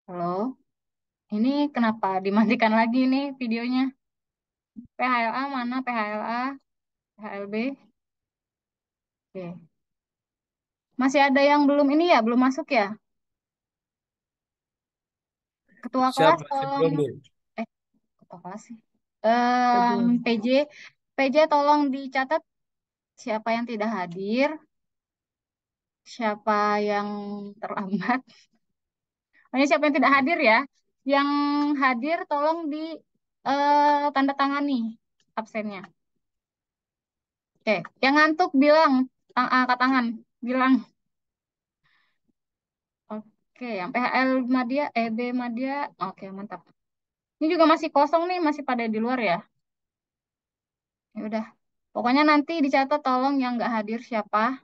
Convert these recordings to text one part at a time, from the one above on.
Halo, ini kenapa dimatikan lagi nih videonya? PHLA mana? PHLA, PHLB? Oke. Masih ada yang belum ini ya, belum masuk ya? Ketua Siap, kelas masih tolong, belum, Bu? eh, ketua kelas sih. Belum. PJ, PJ tolong dicatat siapa yang tidak hadir, siapa yang terlambat. Ini siapa yang tidak hadir ya? Yang hadir tolong di tanda tangani absennya. Oke, yang ngantuk bilang, angkat tangan, bilang. Oke, yang PHL Madya, EB Madya, oke mantap. Ini juga masih kosong nih, masih pada di luar ya. Ya udah, pokoknya nanti dicatat tolong yang nggak hadir siapa.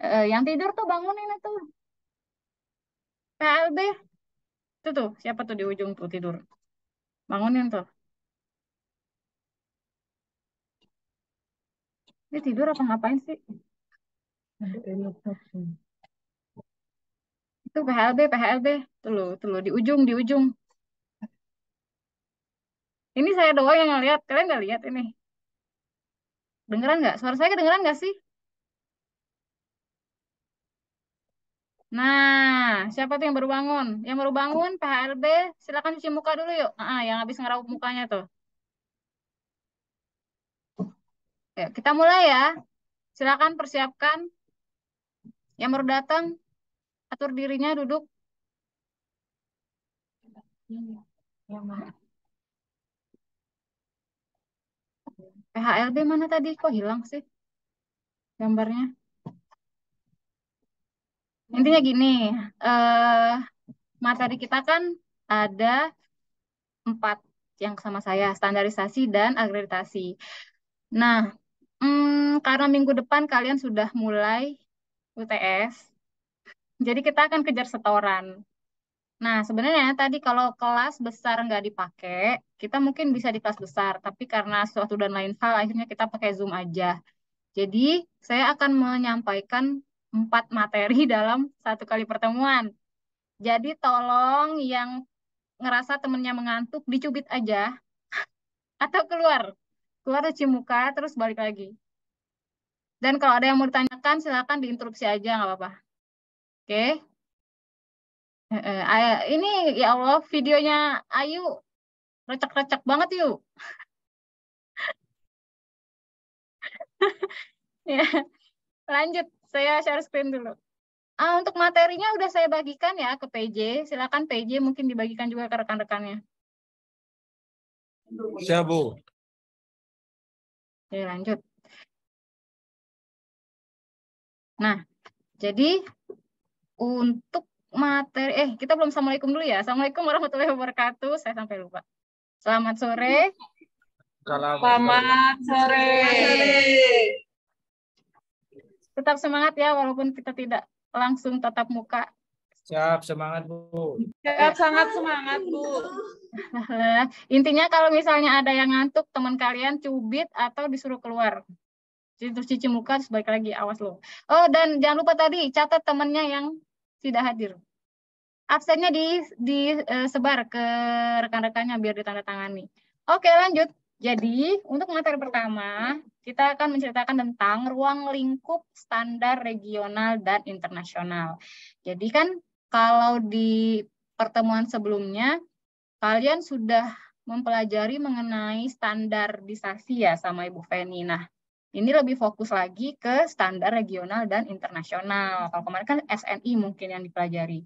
Yang tidur tuh bangunin itu. PHLB, itu tuh siapa tuh di ujung tuh tidur. Bangunin tuh. Dia tidur apa ngapain sih? Itu PHLB, PHLB. Tuh loh, di ujung. Ini saya doang yang ngeliat, kalian nggak lihat ini. Dengeran nggak? Suara saya kedengeran nggak sih? Nah, siapa tuh yang baru bangun? Yang baru bangun, PHLB, silakan cuci muka dulu yuk. Yang habis ngeraup mukanya tuh. Ya, kita mulai ya. Silakan persiapkan. Yang baru datang, atur dirinya duduk. Yang mana? PHLB mana tadi? Kok hilang sih gambarnya? Intinya gini, eh materi kita kan ada 4 yang sama saya, standarisasi dan akreditasi. Nah, karena minggu depan kalian sudah mulai UTS, jadi kita akan kejar setoran. Nah, sebenarnya tadi kalau kelas besar nggak dipakai, kita mungkin bisa di kelas besar. Tapi karena suatu dan lain hal, akhirnya kita pakai Zoom aja. Jadi, saya akan menyampaikan 4 materi dalam satu kali pertemuan. Jadi, tolong yang ngerasa temennya mengantuk, dicubit aja. Atau keluar. Keluar cuci muka, terus balik lagi. Dan kalau ada yang mau ditanyakan, silakan diinterupsi aja, nggak apa-apa. Oke? Ini, ya Allah, videonya Ayu recek-recek banget yuk. Ya, lanjut, saya share screen dulu. Untuk materinya udah saya bagikan ya ke PJ. Silakan PJ mungkin dibagikan juga ke rekan-rekannya. Siap, Bu. Oke, lanjut. Nah, jadi untuk materi, kita belum Assalamualaikum dulu ya. Assalamualaikum warahmatullahi wabarakatuh. Saya sampai lupa. Selamat sore. Selamat sore. Tetap semangat ya, walaupun kita tidak langsung tatap muka. Siap, semangat, Bu. Ya. Sangat semangat, Bu. Intinya kalau misalnya ada yang ngantuk, teman kalian cubit atau disuruh keluar. Terus cuci muka, terus balik lagi, awas lo. Oh, dan jangan lupa tadi, catat temannya yang tidak hadir. Absennya disebar ke rekan-rekannya biar ditandatangani. Oke, lanjut. Jadi, untuk materi pertama, kita akan menceritakan tentang ruang lingkup standar regional dan internasional. Jadi kan, kalau di pertemuan sebelumnya, kalian sudah mempelajari mengenai standarisasi ya sama Ibu Feni. Nah, ini lebih fokus lagi ke standar regional dan internasional. Kalau kemarin kan SNI mungkin yang dipelajari.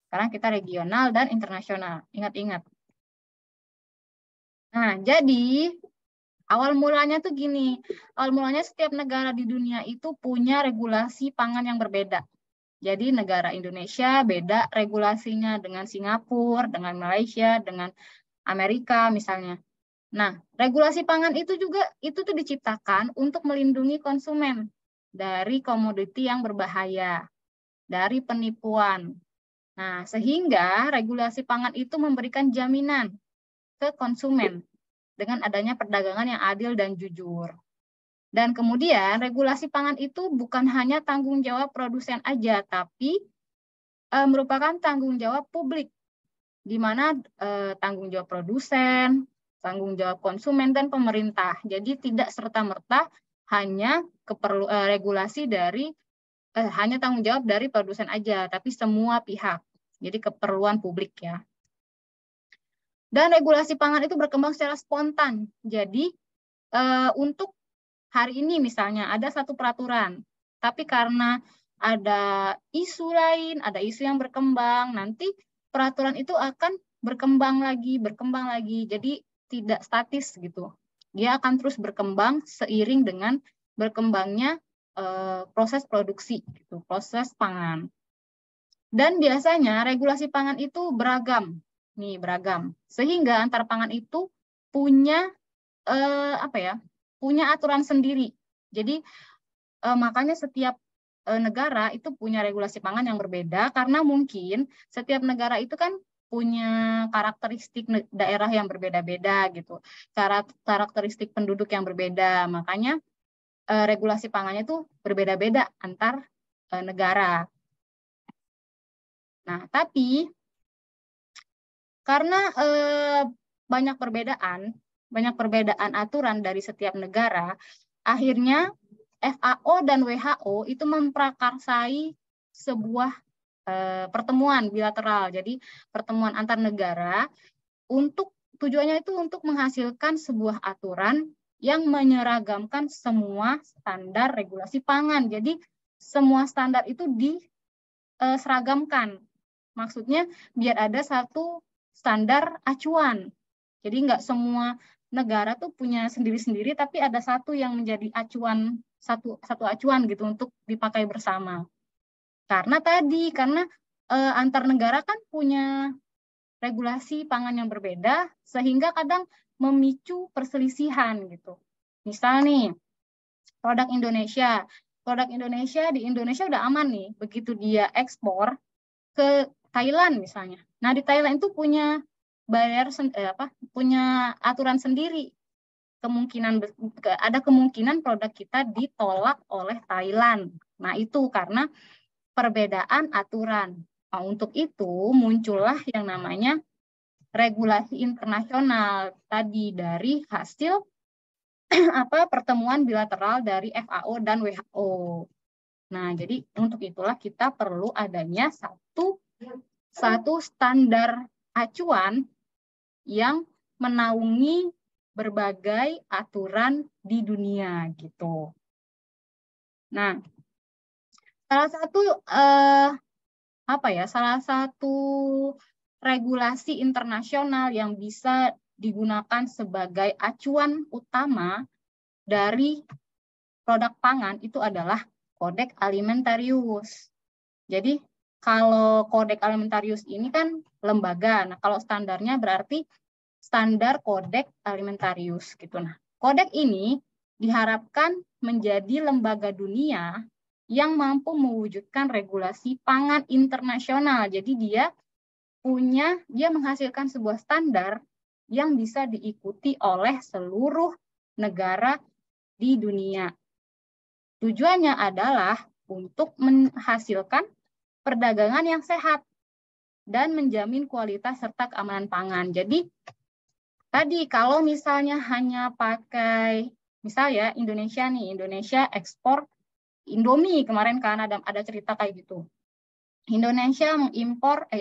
Sekarang kita regional dan internasional. Ingat-ingat. Nah, jadi awal mulanya tuh gini. Awal mulanya setiap negara di dunia itu punya regulasi pangan yang berbeda. Jadi negara Indonesia beda regulasinya dengan Singapura, dengan Malaysia, dengan Amerika misalnya. Nah, regulasi pangan itu juga itu tuh diciptakan untuk melindungi konsumen dari komoditi yang berbahaya, dari penipuan. Nah, sehingga regulasi pangan itu memberikan jaminan ke konsumen dengan adanya perdagangan yang adil dan jujur. Dan kemudian regulasi pangan itu bukan hanya tanggung jawab produsen aja, tapi merupakan tanggung jawab publik. di mana tanggung jawab produsen, tanggung jawab konsumen, dan pemerintah. Jadi tidak serta-merta hanya regulasi dari hanya tanggung jawab dari produsen aja, tapi semua pihak. Jadi keperluan publik ya. Dan regulasi pangan itu berkembang secara spontan. Jadi untuk hari ini misalnya ada satu peraturan, tapi karena ada isu lain, ada isu yang berkembang, nanti peraturan itu akan berkembang lagi. Jadi tidak statis gitu. Dia akan terus berkembang seiring dengan berkembangnya proses produksi, gitu, proses pangan. Dan biasanya regulasi pangan itu beragam, sehingga antar pangan itu punya punya aturan sendiri. Jadi makanya setiap negara itu punya regulasi pangan yang berbeda karena mungkin setiap negara itu kan punya karakteristik daerah yang berbeda-beda gitu, karakteristik penduduk yang berbeda. Makanya regulasi pangannya itu berbeda-beda antar negara. Nah, tapi karena banyak perbedaan aturan dari setiap negara, akhirnya FAO dan WHO itu memprakarsai sebuah pertemuan bilateral. Jadi pertemuan antar negara tujuannya itu untuk menghasilkan sebuah aturan yang menyeragamkan semua standar regulasi pangan. Jadi semua standar itu diseragamkan. Maksudnya biar ada satu standar acuan. Jadi nggak semua negara tuh punya sendiri-sendiri, tapi ada satu yang menjadi acuan, satu acuan gitu untuk dipakai bersama. Karena antar negara kan punya regulasi pangan yang berbeda, sehingga kadang memicu perselisihan gitu. Misal nih, produk Indonesia di Indonesia udah aman nih, begitu dia ekspor ke Thailand misalnya. Nah di Thailand itu punya punya aturan sendiri. Ada kemungkinan produk kita ditolak oleh Thailand. Nah itu karena perbedaan aturan. Nah, untuk itu muncullah yang namanya regulasi internasional tadi dari hasil pertemuan bilateral dari FAO dan WHO. Nah, jadi untuk itulah kita perlu adanya satu standar acuan yang menaungi berbagai aturan di dunia gitu. Nah, salah satu regulasi internasional yang bisa digunakan sebagai acuan utama dari produk pangan itu adalah Codex Alimentarius. Jadi kalau Codex Alimentarius ini kan lembaga. Nah, kalau standarnya berarti standar Codex Alimentarius gitu. Nah, Codex ini diharapkan menjadi lembaga dunia yang mampu mewujudkan regulasi pangan internasional. Jadi dia menghasilkan sebuah standar yang bisa diikuti oleh seluruh negara di dunia. Tujuannya adalah untuk menghasilkan perdagangan yang sehat dan menjamin kualitas serta keamanan pangan. Jadi tadi kalau misalnya hanya pakai, misalnya Indonesia ekspor Indomie, kemarin kan ada cerita kayak gitu. Indonesia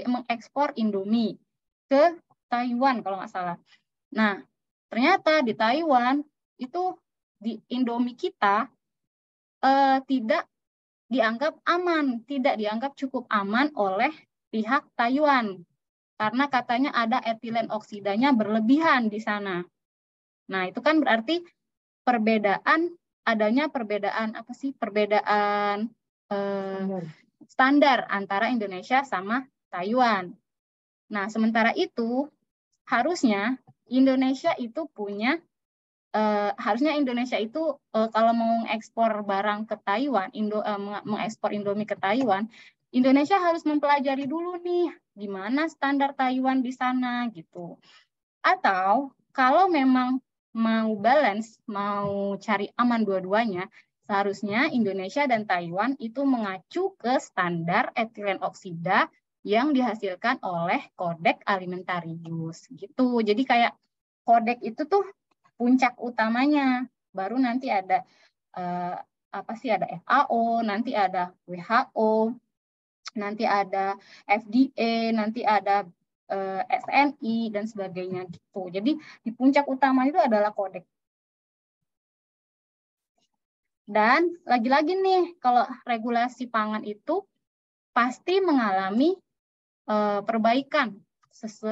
mengekspor Indomie ke Taiwan kalau nggak salah. Nah, ternyata di Taiwan itu di Indomie kita tidak dianggap aman, tidak dianggap cukup aman oleh pihak Taiwan. Karena katanya ada etilen oksidanya berlebihan di sana. Nah, itu kan berarti adanya perbedaan standar antara Indonesia sama Taiwan. Nah, sementara itu harusnya Indonesia itu kalau mau mengekspor barang ke Taiwan, mengekspor Indomie ke Taiwan, Indonesia harus mempelajari dulu nih gimana standar Taiwan di sana gitu. Atau kalau memang mau balance, mau cari aman dua-duanya, seharusnya Indonesia dan Taiwan itu mengacu ke standar etilen oksida yang dihasilkan oleh Codex Alimentarius gitu. Jadi kayak Codex itu tuh puncak utamanya. Baru nanti ada apa sih, ada FAO, nanti ada WHO, nanti ada FDA, nanti ada SNI dan sebagainya gitu. Jadi di puncak utama itu adalah Codex. Dan lagi-lagi nih, kalau regulasi pangan itu pasti mengalami perbaikan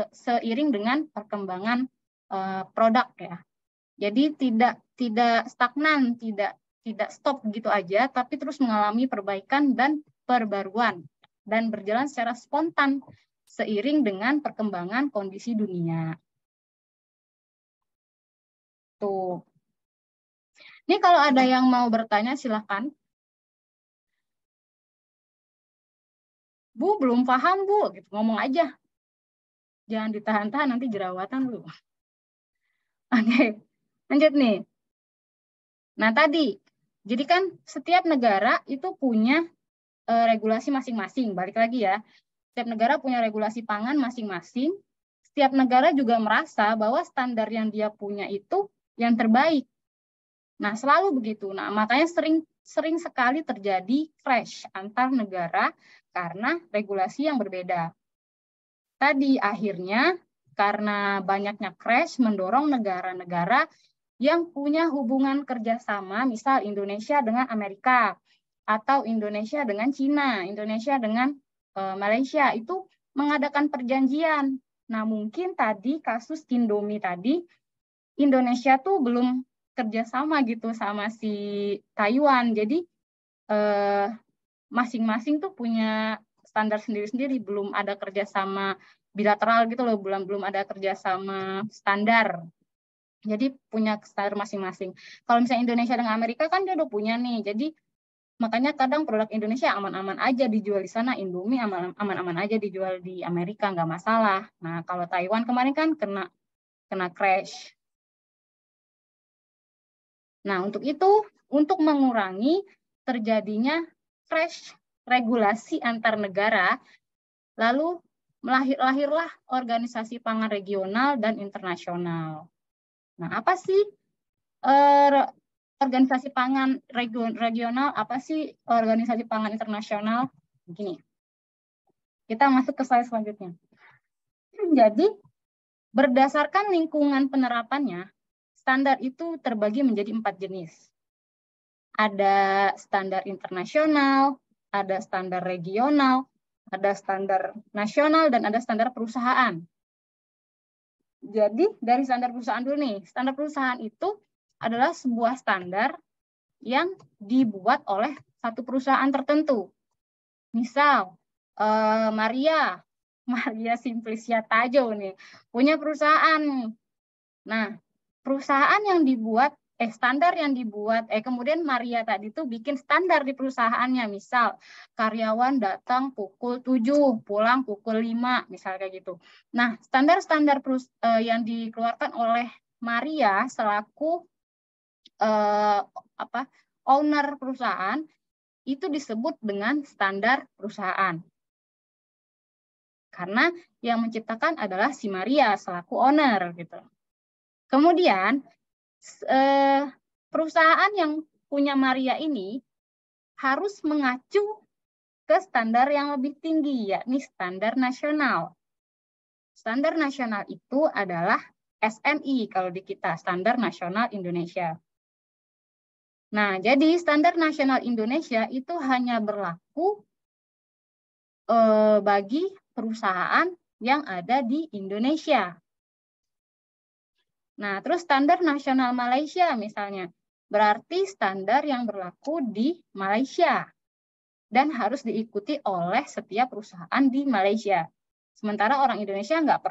seiring dengan perkembangan produk ya. Jadi tidak stagnan, tidak stop gitu aja, tapi terus mengalami perbaikan dan perbaruan dan berjalan secara spontan seiring dengan perkembangan kondisi dunia. Tuh. Ini kalau ada yang mau bertanya silahkan. Bu, belum paham Bu, gitu, ngomong aja. Jangan ditahan-tahan, nanti jerawatan lu. Oke, lanjut nih. Nah tadi, jadi kan setiap negara itu punya regulasi masing-masing. Balik lagi ya, setiap negara punya regulasi pangan masing-masing. Setiap negara juga merasa bahwa standar yang dia punya itu yang terbaik. Nah, selalu begitu. Nah, makanya sering sekali terjadi clash antar negara karena regulasi yang berbeda. Tadi akhirnya karena banyaknya clash mendorong negara-negara yang punya hubungan kerjasama, misal Indonesia dengan Amerika, atau Indonesia dengan Cina, Indonesia dengan Malaysia, itu mengadakan perjanjian. Nah, mungkin tadi kasus Indomie tadi, Indonesia tuh belum kerjasama gitu sama si Taiwan. Jadi masing-masing tuh punya standar sendiri-sendiri, belum ada kerjasama bilateral gitu loh, belum ada kerjasama standar. Jadi punya standar masing-masing. Kalau misalnya Indonesia dengan Amerika kan dia udah punya nih, jadi makanya kadang produk Indonesia aman-aman aja dijual di sana, Indomie aman-aman aja dijual di Amerika, nggak masalah. Nah, kalau Taiwan kemarin kan kena crash. Nah, untuk itu, untuk mengurangi terjadinya crash regulasi antar negara, lalu lahirlah organisasi pangan regional dan internasional. Nah, apa sih organisasi pangan regional, apa sih organisasi pangan internasional? Begini, kita masuk ke slide selanjutnya. Jadi, berdasarkan lingkungan penerapannya, standar itu terbagi menjadi 4 jenis. Ada standar internasional, ada standar regional, ada standar nasional, dan ada standar perusahaan. Jadi, dari standar perusahaan dulu nih. Standar perusahaan itu adalah sebuah standar yang dibuat oleh satu perusahaan tertentu. Misal, Maria Simplicia Tajo nih, punya perusahaan. Nah, perusahaan yang dibuat, standar yang dibuat, kemudian Maria tadi tuh bikin standar di perusahaannya. Misal, karyawan datang pukul 7, pulang pukul 5, misal kayak gitu. Nah, standar-standar yang dikeluarkan oleh Maria selaku owner perusahaan itu disebut dengan standar perusahaan. Karena yang menciptakan adalah si Maria selaku owner gitu. Kemudian perusahaan yang punya Maria ini harus mengacu ke standar yang lebih tinggi, yakni standar nasional. Standar nasional itu adalah SNI kalau di kita, Standar Nasional Indonesia. Nah, jadi standar nasional Indonesia itu hanya berlaku bagi perusahaan yang ada di Indonesia. Nah, terus standar nasional Malaysia misalnya, berarti standar yang berlaku di Malaysia dan harus diikuti oleh setiap perusahaan di Malaysia. Sementara orang Indonesia nggak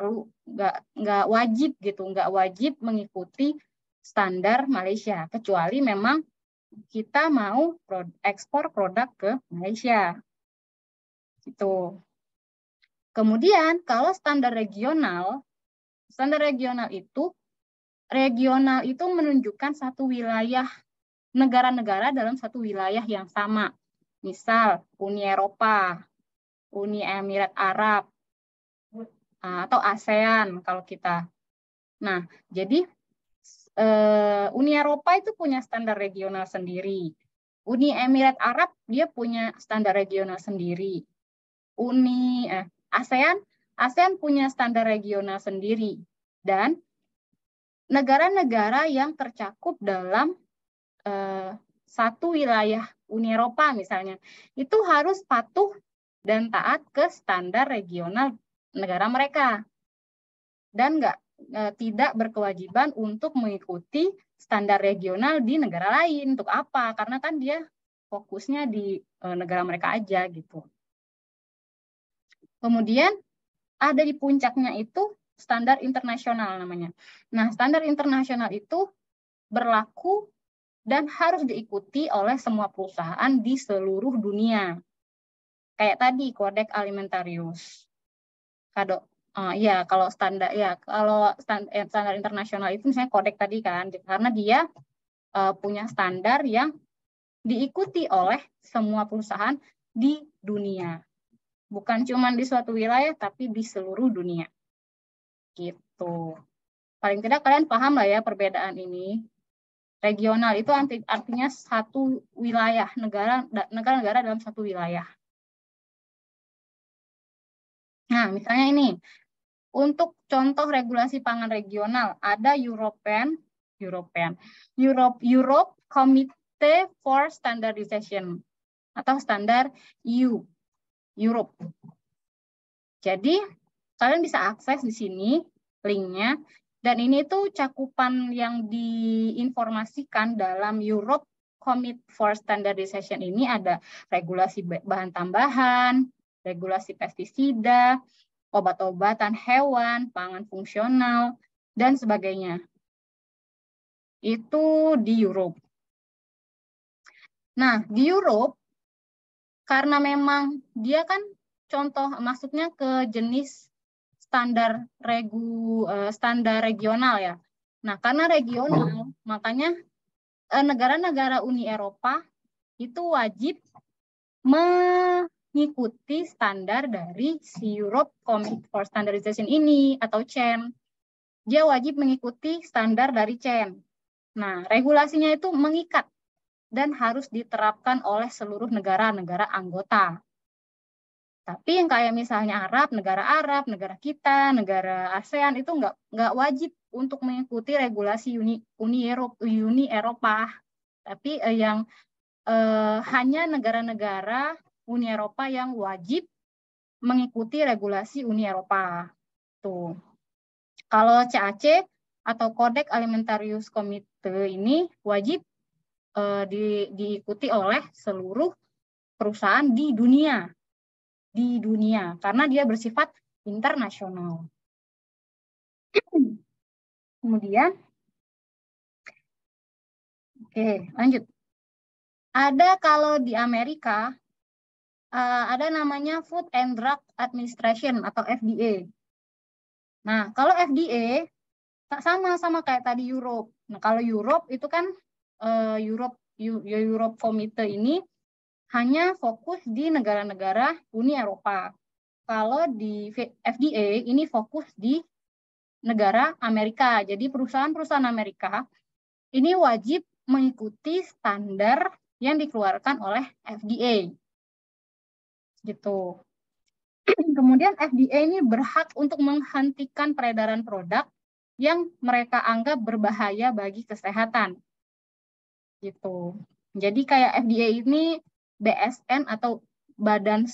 wajib gitu, nggak wajib mengikuti standar Malaysia, kecuali memang kita mau ekspor produk ke Malaysia. Gitu. Kemudian kalau standar regional itu menunjukkan satu wilayah, negara-negara dalam satu wilayah yang sama. Misal Uni Eropa. Uni Emirat Arab, atau ASEAN kalau kita. Nah, jadi Uni Eropa itu punya standar regional sendiri. Uni Emirat Arab dia punya standar regional sendiri. ASEAN punya standar regional sendiri. Dan negara-negara yang tercakup dalam satu wilayah Uni Eropa misalnya, itu harus patuh dan taat ke standar regional negara mereka. Dan tidak berkewajiban untuk mengikuti standar regional di negara lain. Untuk apa? Karena kan dia fokusnya di negara mereka aja gitu. Kemudian ada di puncaknya itu standar internasional namanya. Nah, standar internasional itu berlaku dan harus diikuti oleh semua perusahaan di seluruh dunia. Kayak tadi Codex Alimentarius. Kalau standar internasional itu misalnya Codex tadi kan, karena dia punya standar yang diikuti oleh semua perusahaan di dunia. Bukan cuma di suatu wilayah, tapi di seluruh dunia. Gitu. Paling tidak kalian paham lah ya perbedaan ini. Regional itu artinya satu wilayah, negara-negara dalam satu wilayah. Nah, misalnya ini, untuk contoh regulasi pangan regional, ada Europe Committee for Standardization atau standar EU, Europe. Jadi, kalian bisa akses di sini linknya. Dan ini tuh cakupan yang diinformasikan dalam Europe Committee for Standardization ini ada regulasi bahan tambahan, regulasi pestisida, obat-obatan hewan, pangan fungsional, dan sebagainya. Itu di Europe. Nah, di Europe, karena memang dia kan contoh masuknya ke jenis standar regional ya. Nah, karena regional, makanya negara-negara Uni Eropa itu wajib mengikuti standar dari si Europe Committee for Standardization ini atau CEN. Dia wajib mengikuti standar dari CEN. Nah, regulasinya itu mengikat dan harus diterapkan oleh seluruh negara-negara anggota. Tapi yang kayak misalnya negara kita, negara ASEAN itu nggak wajib untuk mengikuti regulasi Uni Eropa. Tapi hanya negara-negara Uni Eropa yang wajib mengikuti regulasi Uni Eropa. Tuh. Kalau CAC atau Codex Alimentarius Committee ini wajib diikuti oleh seluruh perusahaan di dunia karena dia bersifat internasional. Kemudian, lanjut. Ada kalau di Amerika ada namanya Food and Drug Administration atau FDA. Nah, kalau FDA sama kayak tadi Europe. Nah, kalau Europe itu kan Europe Committee ini hanya fokus di negara-negara Uni Eropa. Kalau di FDA ini fokus di negara Amerika. Jadi perusahaan-perusahaan Amerika ini wajib mengikuti standar yang dikeluarkan oleh FDA. Gitu. Kemudian FDA ini berhak untuk menghentikan peredaran produk yang mereka anggap berbahaya bagi kesehatan. Gitu. Jadi kayak FDA ini BSN atau Badan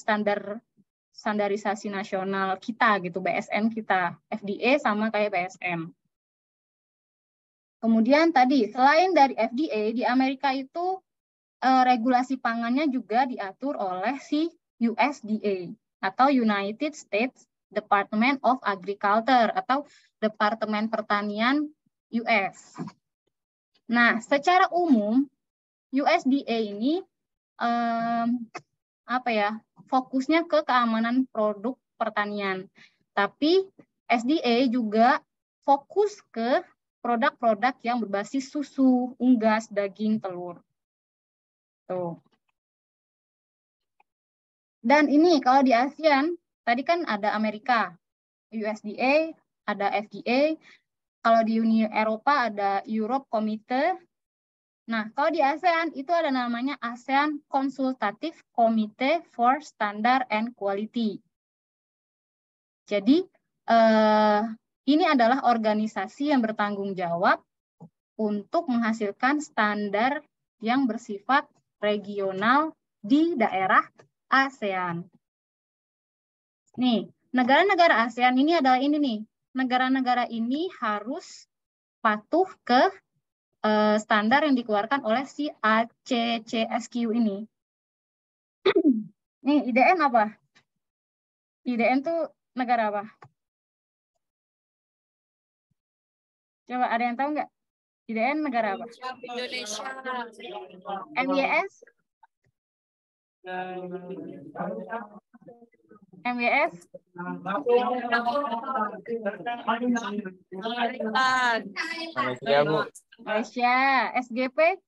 Standarisasi Nasional kita gitu, BSN kita. FDA sama kayak BSN. Kemudian tadi, selain dari FDA, di Amerika itu regulasi pangannya juga diatur oleh si USDA atau United States Department of Agriculture atau Departemen Pertanian US. Nah, secara umum USDA ini fokusnya ke keamanan produk pertanian. Tapi SDA juga fokus ke produk-produk yang berbasis susu, unggas, daging, telur. Tuh. Dan ini kalau di ASEAN, tadi kan ada Amerika, USDA, ada FDA. Kalau di Uni Eropa ada Europe Committee. Nah, kalau di ASEAN itu ada namanya ASEAN Consultative Committee for Standard and Quality. Jadi, ini adalah organisasi yang bertanggung jawab untuk menghasilkan standar yang bersifat regional di daerah ASEAN. Nih, negara-negara ASEAN ini adalah ini nih. Negara-negara ini harus patuh ke standar yang dikeluarkan oleh si ACCSQ ini. Nih, IDN apa? IDN tuh negara apa? Coba ada yang tahu nggak? IDN negara apa? Indonesia. MYS? MYS? Malaysia, Bu. Malaysia. SGP?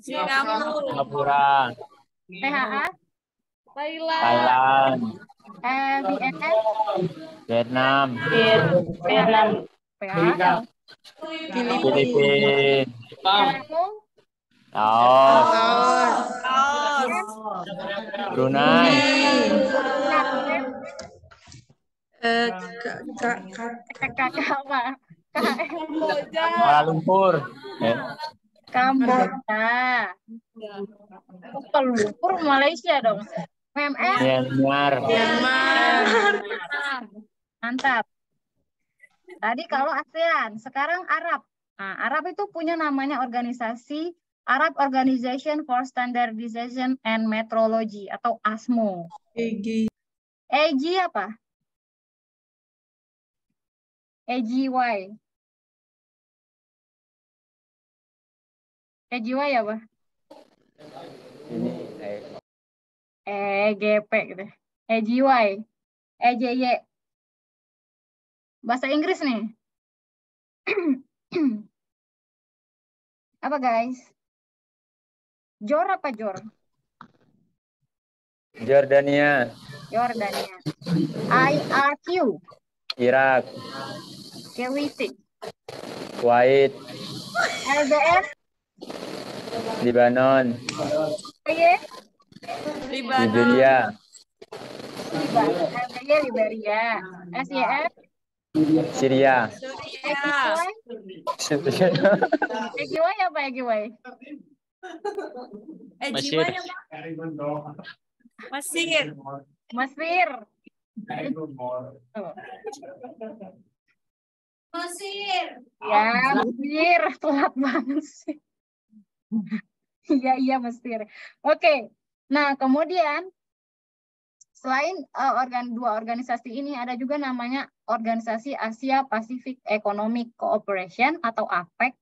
Singapura. THA? Thailand. VNS? Vietnam. Vietnam. PHL? Filipina. LMO? Laos. Brunei. Kakak apa? Kuala Lumpur. Kamboja. Kuala Lumpur Malaysia dong. MMR? Myanmar. Mantap. Tadi kalau ASEAN, sekarang Arab. Nah, Arab itu punya namanya organisasi Arab Organization for Standardization and Metrology atau ASMO. AG apa? AGY. AGY apa? Ini EGP gitu. AGY. EJY. Bahasa Inggris nih. Apa guys? JOR apa JOR? Jordania. Jordania. IRQ. Irak. KWT. Kuwait. LDF. Lebanon. LDY. Liberia. LDY Liberia. SYF. Syria. EGY apa EGY? Mesir. Mesir. Mesir. Ya, Mesir. Telat banget sih. Iya, Mesir. Oke. Nah, kemudian selain dua organisasi ini, ada juga namanya Organisasi Asia Pacific Economic Cooperation atau APEC,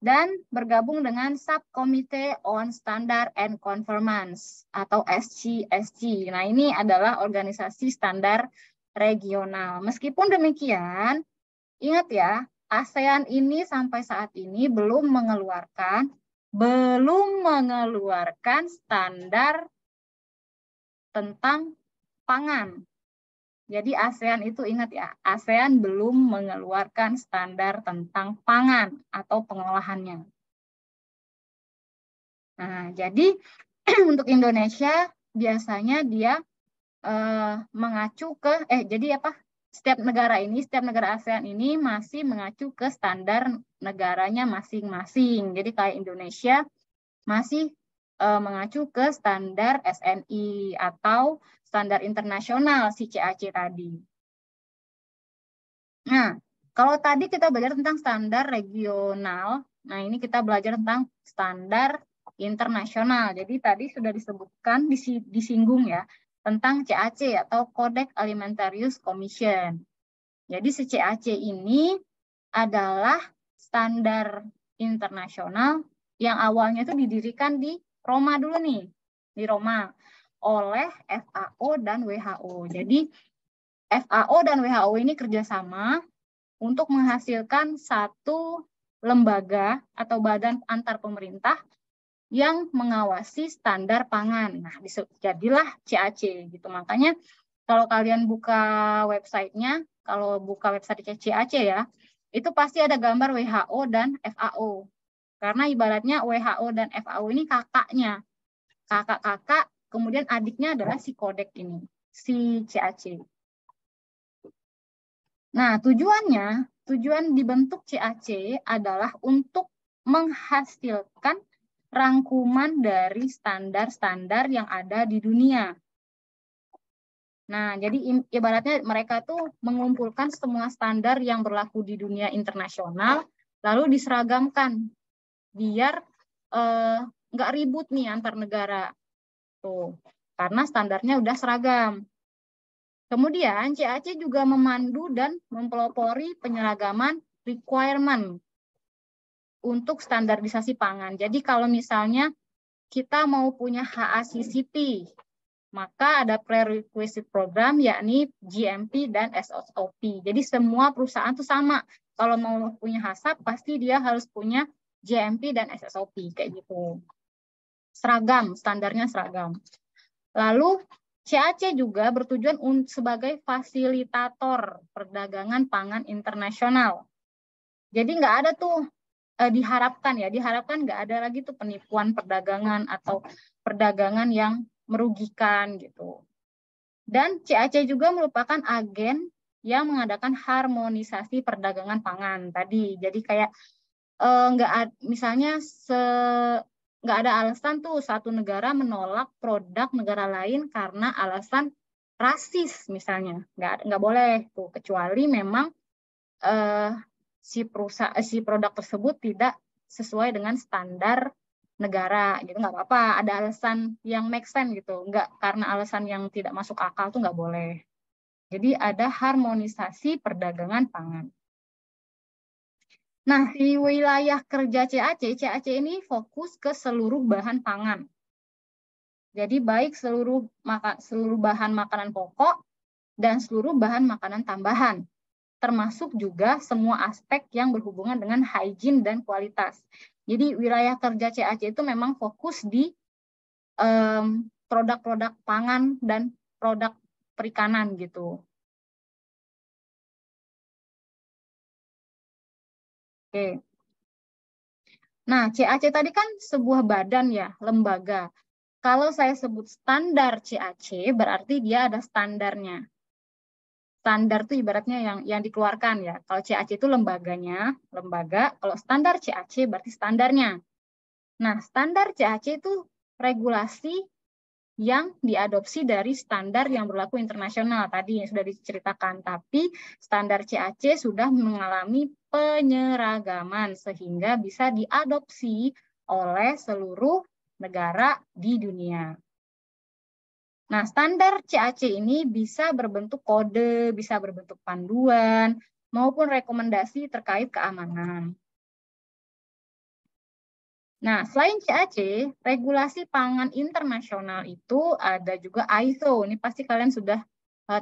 dan bergabung dengan Subcommittee on Standard and Conformance atau SCSC. Nah, ini adalah organisasi standar regional. Meskipun demikian, ingat ya, ASEAN ini sampai saat ini belum mengeluarkan standar tentang pangan. Jadi ASEAN itu ingat ya, ASEAN belum mengeluarkan standar tentang pangan atau pengolahannya. Nah, jadi untuk Indonesia biasanya dia mengacu ke setiap negara ASEAN ini masih mengacu ke standar negaranya masing-masing. Jadi kayak Indonesia masih mengacu ke standar SNI atau standar internasional si CAC tadi. Nah, kalau tadi kita belajar tentang standar regional, nah ini kita belajar tentang standar internasional. Jadi tadi sudah disebutkan, disinggung ya, tentang CAC atau Codex Alimentarius Commission. Jadi si CAC ini adalah standar internasional yang awalnya itu didirikan di Roma dulu nih, di Roma oleh FAO dan WHO. Jadi FAO dan WHO ini kerjasama untuk menghasilkan satu lembaga atau badan antar pemerintah yang mengawasi standar pangan. Nah, jadilah CAC gitu. Makanya kalau kalian buka websitenya, kalau buka website CAC ya, itu pasti ada gambar WHO dan FAO. Karena ibaratnya WHO dan FAO ini kakaknya. Kakak-kakak, kemudian adiknya adalah si kodek ini, si CAC. Nah, tujuan dibentuk CAC adalah untuk menghasilkan rangkuman dari standar-standar yang ada di dunia. Nah, jadi ibaratnya mereka tuh mengumpulkan semua standar yang berlaku di dunia internasional, lalu diseragamkan, biar nggak ribut nih antar negara. Tuh, karena standarnya udah seragam. Kemudian CAC juga memandu dan mempelopori penyeragaman requirement untuk standarisasi pangan. Jadi kalau misalnya kita mau punya HACCP, maka ada prerequisite program yakni GMP dan SOP. Jadi semua perusahaan itu sama. Kalau mau punya HACCP pasti dia harus punya GMP dan SOP kayak gitu. Seragam, standarnya seragam. Lalu CAC juga bertujuan sebagai fasilitator perdagangan pangan internasional. Jadi nggak ada tuh diharapkan nggak ada lagi tuh penipuan perdagangan atau perdagangan yang merugikan gitu. Dan CAC juga merupakan agen yang mengadakan harmonisasi perdagangan pangan tadi. Jadi kayak misalnya nggak ada alasan tuh satu negara menolak produk negara lain karena alasan rasis misalnya. Nggak boleh tuh, kecuali memang si produk tersebut tidak sesuai dengan standar negara gitu, nggak apa-apa. Ada alasan yang make sense gitu, nggak karena alasan yang tidak masuk akal tuh nggak boleh. Jadi ada harmonisasi perdagangan pangan. Nah, di wilayah kerja CAC ini fokus ke seluruh bahan pangan. Jadi baik seluruh bahan makanan pokok dan seluruh bahan makanan tambahan, termasuk juga semua aspek yang berhubungan dengan hygiene dan kualitas. Jadi wilayah kerja CAC itu memang fokus di produk-produk pangan dan produk perikanan gitu. Oke. Nah, CAC tadi kan sebuah badan ya, lembaga. Kalau saya sebut standar CAC, berarti dia ada standarnya. Standar itu ibaratnya yang dikeluarkan ya. Kalau CAC itu lembaga. Kalau standar CAC berarti standarnya. Nah, standar CAC itu regulasi yang diadopsi dari standar yang berlaku internasional tadi yang sudah diceritakan. Tapi standar CAC sudah mengalami penyeragaman sehingga bisa diadopsi oleh seluruh negara di dunia. Nah, standar CAC ini bisa berbentuk kode, bisa berbentuk panduan, maupun rekomendasi terkait keamanan. Nah, selain CAC, regulasi pangan internasional itu ada juga ISO. Ini pasti kalian sudah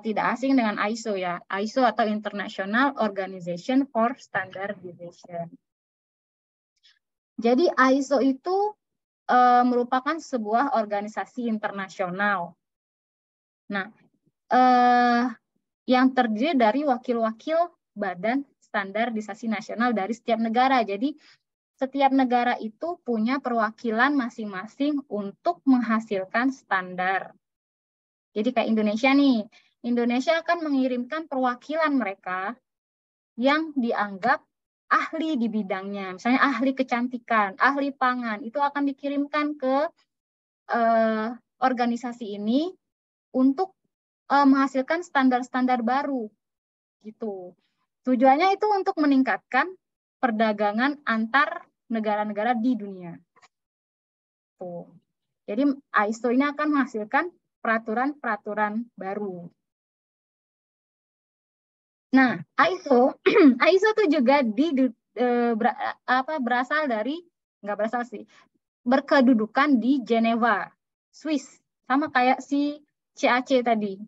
tidak asing dengan ISO ya. ISO atau International Organization for Standardization. Jadi ISO itu merupakan sebuah organisasi internasional. Nah, yang terdiri dari wakil-wakil badan standarisasi nasional dari setiap negara. Jadi setiap negara itu punya perwakilan masing-masing untuk menghasilkan standar. Jadi kayak Indonesia nih, Indonesia akan mengirimkan perwakilan mereka yang dianggap ahli di bidangnya. Misalnya ahli kecantikan, ahli pangan, itu akan dikirimkan ke organisasi ini untuk menghasilkan standar-standar baru. Gitu. Tujuannya itu untuk meningkatkan perdagangan antar negara-negara di dunia. Tuh. Jadi ISO ini akan menghasilkan peraturan-peraturan baru. Nah, ISO itu juga berasal dari, nggak berasal sih, berkedudukan di Geneva, Swiss, sama kayak si CAC tadi.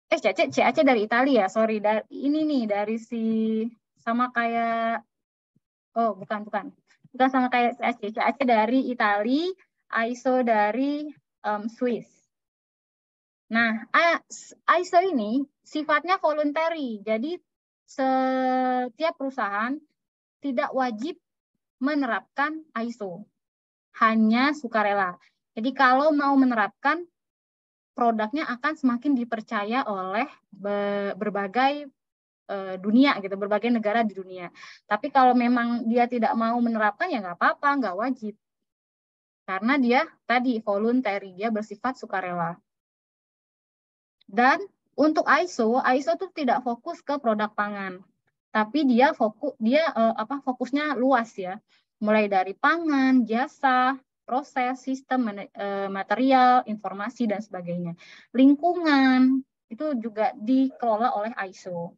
CAC dari Italia, sorry, dari ini nih, dari si sama kayak, oh bukan Nggak sama kayak CAC. CAC dari Itali, ISO dari Swiss. Nah, ISO ini sifatnya voluntary. Jadi setiap perusahaan tidak wajib menerapkan ISO. Hanya sukarela. Jadi kalau mau menerapkan, produknya akan semakin dipercaya oleh berbagai dunia gitu, berbagai negara di dunia. Tapi kalau memang dia tidak mau menerapkan ya nggak apa-apa, nggak wajib. Karena dia tadi voluntary, dia bersifat sukarela. Dan untuk ISO itu tidak fokus ke produk pangan, tapi dia fokusnya luas ya, mulai dari pangan, jasa, proses, sistem, material, informasi dan sebagainya. Lingkungan itu juga dikelola oleh ISO.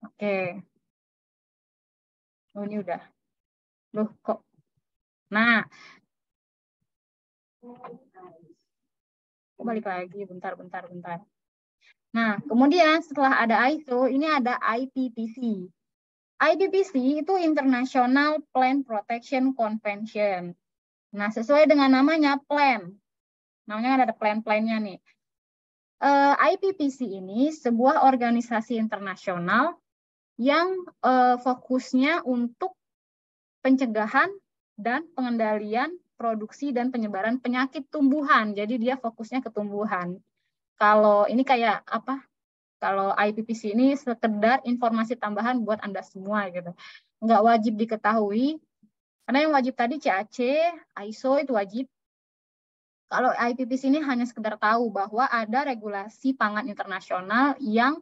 Oke. Oh, ini udah. Loh, kok. Nah, balik lagi, bentar. Nah, kemudian setelah ada ISO, ini ada IPPC. IPPC itu International Plant Protection Convention. Nah, sesuai dengan namanya plan. Namanya ada plan-plannya nih. IPPC ini sebuah organisasi internasional yang fokusnya untuk pencegahan dan pengendalian produksi dan penyebaran penyakit tumbuhan. Jadi dia fokusnya ke tumbuhan. Kalau ini kayak apa? Kalau IPPC ini sekedar informasi tambahan buat Anda semua gitu. Nggak wajib diketahui. Karena yang wajib tadi CAC, ISO itu wajib. Kalau IPPC ini hanya sekedar tahu bahwa ada regulasi pangan internasional yang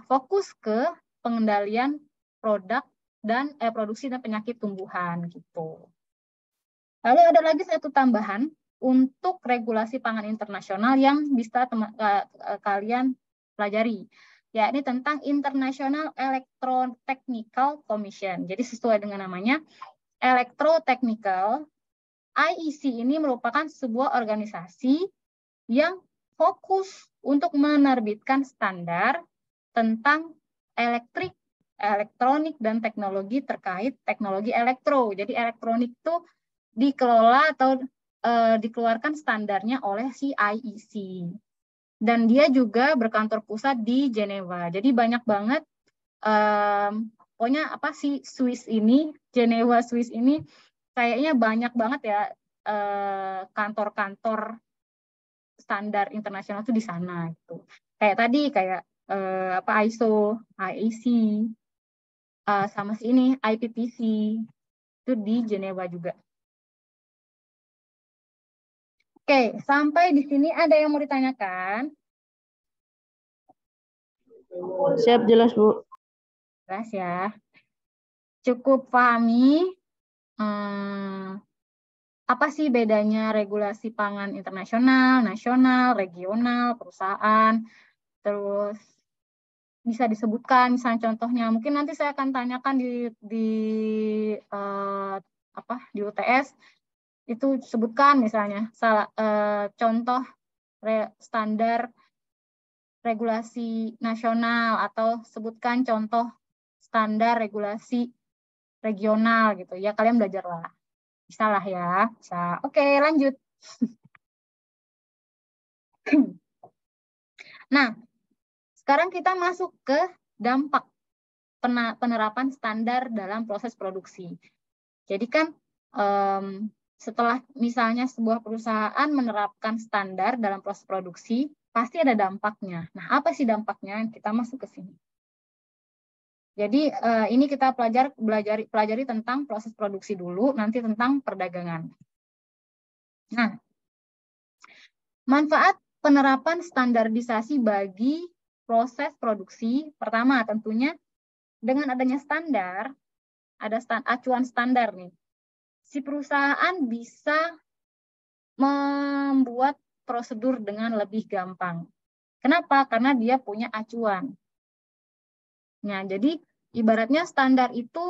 fokus ke pengendalian produk dan produksi dan penyakit tumbuhan gitu. Lalu ada lagi satu tambahan untuk regulasi pangan internasional yang bisa kalian pelajari, yakni tentang International Electrotechnical Commission. Jadi sesuai dengan namanya, Electrotechnical, IEC ini merupakan sebuah organisasi yang fokus untuk menerbitkan standar tentang elektronik, dan teknologi terkait teknologi elektro. Jadi elektronik itu dikelola atau dikeluarkan standarnya oleh si IEC. Dan dia juga berkantor pusat di Jenewa. Jadi banyak banget, pokoknya apa sih Swiss ini, Jenewa Swiss ini kayaknya banyak banget ya kantor-kantor standar internasional itu di sana gitu. Kayak tadi kayak apa ISO, IEC, sama si ini IPPC itu di Jenewa juga. Oke, sampai di sini ada yang mau ditanyakan? Siap, jelas, Bu. Jelas ya. Cukup pahami apa sih bedanya regulasi pangan internasional, nasional, regional, perusahaan, terus bisa disebutkan misalnya contohnya. Mungkin nanti saya akan tanyakan di UTS itu sebutkan misalnya contoh standar regulasi nasional atau sebutkan contoh standar regulasi regional gitu ya, kalian belajar lah, bisa lah ya, bisa. Oke, lanjut. Nah, sekarang kita masuk ke dampak penerapan standar dalam proses produksi. Jadi kan setelah misalnya sebuah perusahaan menerapkan standar dalam proses produksi, pasti ada dampaknya. Nah, apa sih dampaknya? Kita masuk ke sini. Jadi ini kita pelajari tentang proses produksi dulu, nanti tentang perdagangan. Nah, manfaat penerapan standarisasi bagi proses produksi, pertama tentunya dengan adanya standar, ada acuan standar nih, si perusahaan bisa membuat prosedur dengan lebih gampang. Kenapa? Karena dia punya acuan. Nah, jadi ibaratnya standar itu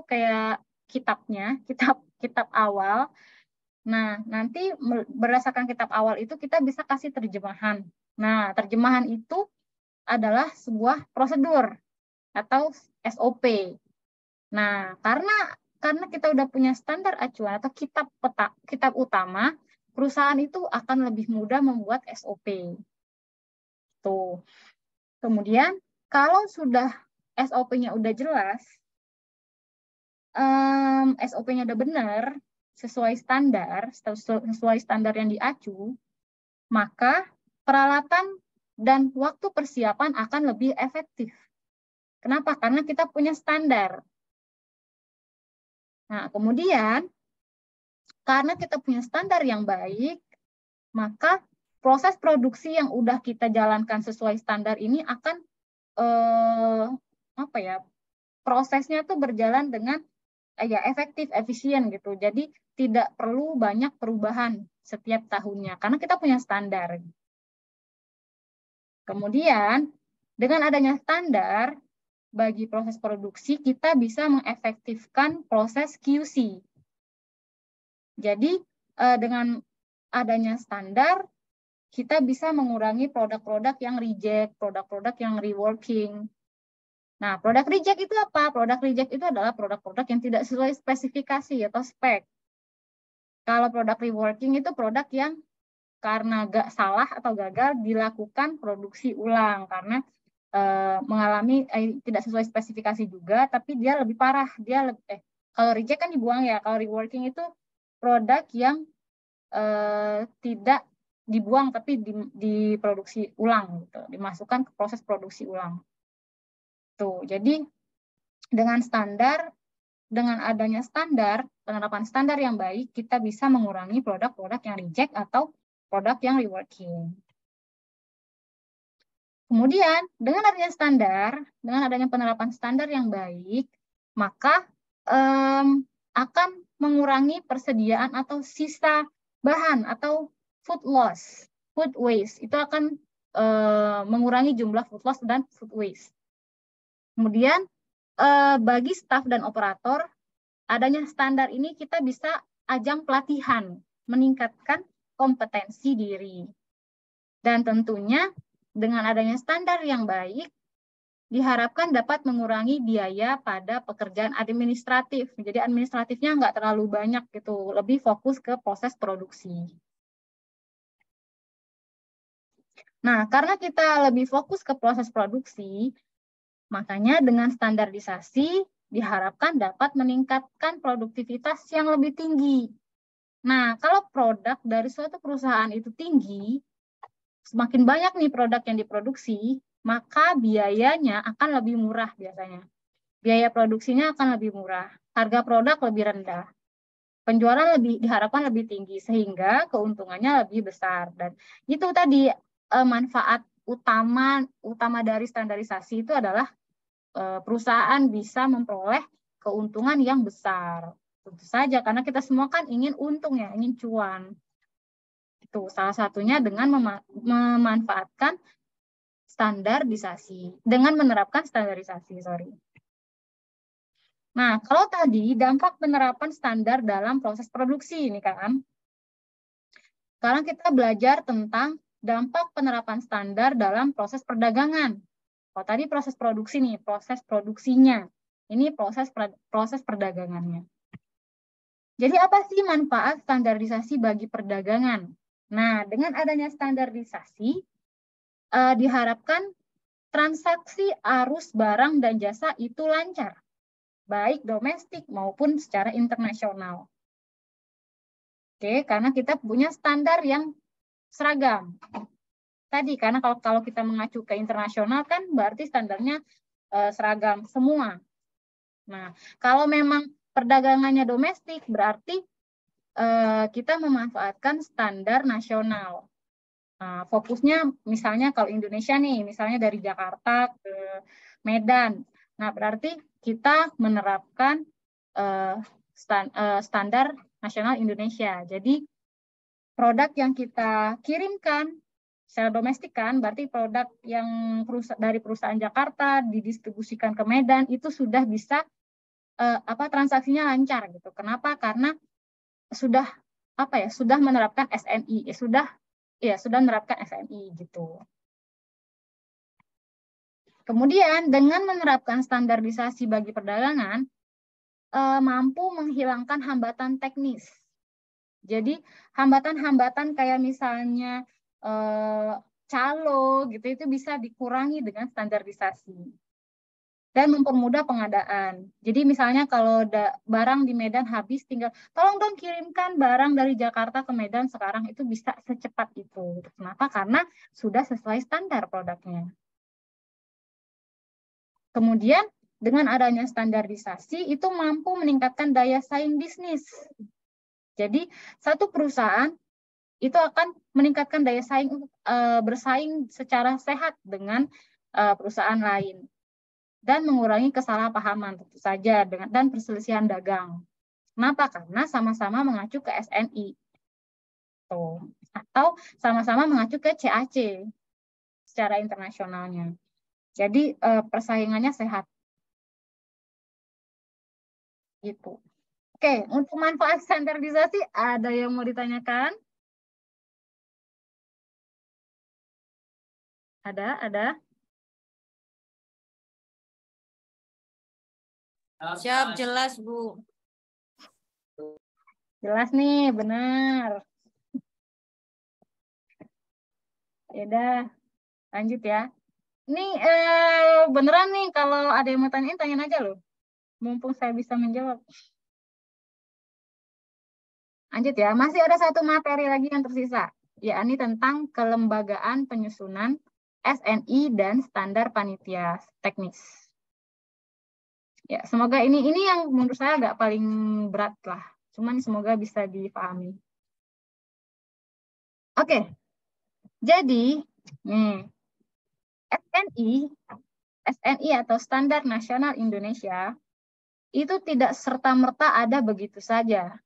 kayak kitab awal. Nah, nanti berdasarkan kitab awal itu kita bisa kasih terjemahan. Nah, terjemahan itu adalah sebuah prosedur. atau SOP. Nah, karena kita udah punya standar acuan atau kitab utama, perusahaan itu akan lebih mudah membuat SOP. Tuh. Kemudian kalau sudah SOP-nya udah jelas, SOP-nya udah benar, sesuai standar yang diacu, maka peralatan dan waktu persiapan akan lebih efektif. Kenapa? Karena kita punya standar. Nah, kemudian karena kita punya standar yang baik, maka proses produksi yang udah kita jalankan sesuai standar ini akan prosesnya tuh berjalan dengan ya efektif, efisien gitu. Jadi tidak perlu banyak perubahan setiap tahunnya karena kita punya standar. Kemudian dengan adanya standar bagi proses produksi, kita bisa mengefektifkan proses QC. Jadi dengan adanya standar, kita bisa mengurangi produk-produk yang reject, produk-produk yang reworking. Nah, produk reject itu apa? Produk reject itu adalah produk-produk yang tidak sesuai spesifikasi atau spek. Kalau produk reworking itu produk yang karena salah atau gagal dilakukan produksi ulang karena mengalami tidak sesuai spesifikasi juga, tapi dia lebih parah. Kalau reject kan dibuang ya. Kalau reworking itu produk yang tidak dibuang tapi diproduksi ulang gitu, dimasukkan ke proses produksi ulang. Tuh, jadi dengan adanya penerapan standar yang baik, kita bisa mengurangi produk-produk yang reject atau produk yang reworking. Kemudian, dengan adanya penerapan standar yang baik, maka akan mengurangi persediaan atau sisa bahan atau food loss, food waste. Itu akan mengurangi jumlah food loss dan food waste. Kemudian, bagi staf dan operator, adanya standar ini kita bisa ajang pelatihan, meningkatkan kompetensi diri. Dan tentunya dengan adanya standar yang baik, diharapkan dapat mengurangi biaya pada pekerjaan administratif. Jadi administratifnya nggak terlalu banyak gitu, lebih fokus ke proses produksi. Nah, karena kita lebih fokus ke proses produksi, makanya dengan standarisasi diharapkan dapat meningkatkan produktivitas yang lebih tinggi. Nah, kalau produk dari suatu perusahaan itu tinggi, semakin banyak nih produk yang diproduksi, maka biayanya akan lebih murah biasanya. Biaya produksinya akan lebih murah, harga produk lebih rendah. Penjualan diharapkan lebih tinggi, sehingga keuntungannya lebih besar. Dan itu tadi manfaat utama dari standarisasi itu adalah perusahaan bisa memperoleh keuntungan yang besar. Tentu saja, karena kita semua kan ingin untung ya, ingin cuan. Itu salah satunya dengan memanfaatkan dengan menerapkan standarisasi. Nah, kalau tadi dampak penerapan standar dalam proses produksi ini kan, sekarang kita belajar tentang dampak penerapan standar dalam proses perdagangan. Kalau tadi proses produksi nih, proses produksinya. Ini proses perdagangannya. Jadi apa sih manfaat standarisasi bagi perdagangan? Nah, dengan adanya standarisasi, diharapkan transaksi arus barang dan jasa itu lancar, baik domestik maupun secara internasional. Oke, karena kita punya standar yang seragam. Tadi, karena kalau kita mengacu ke internasional kan berarti standarnya seragam semua. Nah, kalau memang perdagangannya domestik berarti kita memanfaatkan standar nasional. Nah, fokusnya misalnya kalau Indonesia nih, misalnya dari Jakarta ke Medan. Nah, berarti kita menerapkan standar nasional Indonesia. Jadi produk yang kita kirimkan secara domestik kan, berarti produk yang dari perusahaan Jakarta didistribusikan ke Medan itu sudah bisa transaksinya lancar gitu. Kenapa? Karena sudah menerapkan SNI, sudah menerapkan SNI gitu. Kemudian dengan menerapkan standarisasi bagi perdagangan, mampu menghilangkan hambatan teknis. Jadi hambatan-hambatan kayak misalnya calo gitu itu bisa dikurangi dengan standarisasi dan mempermudah pengadaan. Jadi misalnya kalau barang di Medan habis, tinggal tolong dong kirimkan barang dari Jakarta ke Medan sekarang, itu bisa secepat itu. Kenapa? Karena sudah sesuai standar produknya. Kemudian dengan adanya standarisasi itu mampu meningkatkan daya saing bisnis. Jadi satu perusahaan itu akan meningkatkan daya saing untuk bersaing secara sehat dengan perusahaan lain dan mengurangi kesalahpahaman tentu saja dan perselisihan dagang. Kenapa? Karena sama-sama mengacu ke SNI atau sama-sama mengacu ke CAC secara internasionalnya. Jadi persaingannya sehat. Gitu. Oke, untuk manfaat standarisasi ada yang mau ditanyakan? Ada? Siap, jelas, Bu. Jelas nih, benar. Ya udah, lanjut ya. Ini beneran nih, kalau ada yang mau tanyain, tanyain aja loh. Mumpung saya bisa menjawab. Lanjut ya, masih ada satu materi lagi yang tersisa, yakni tentang kelembagaan penyusunan SNI dan standar panitia teknis. Ya, semoga ini yang menurut saya agak paling berat lah. Cuman semoga bisa dipahami. Oke, jadi nih SNI atau Standar Nasional Indonesia itu tidak serta-merta ada begitu saja.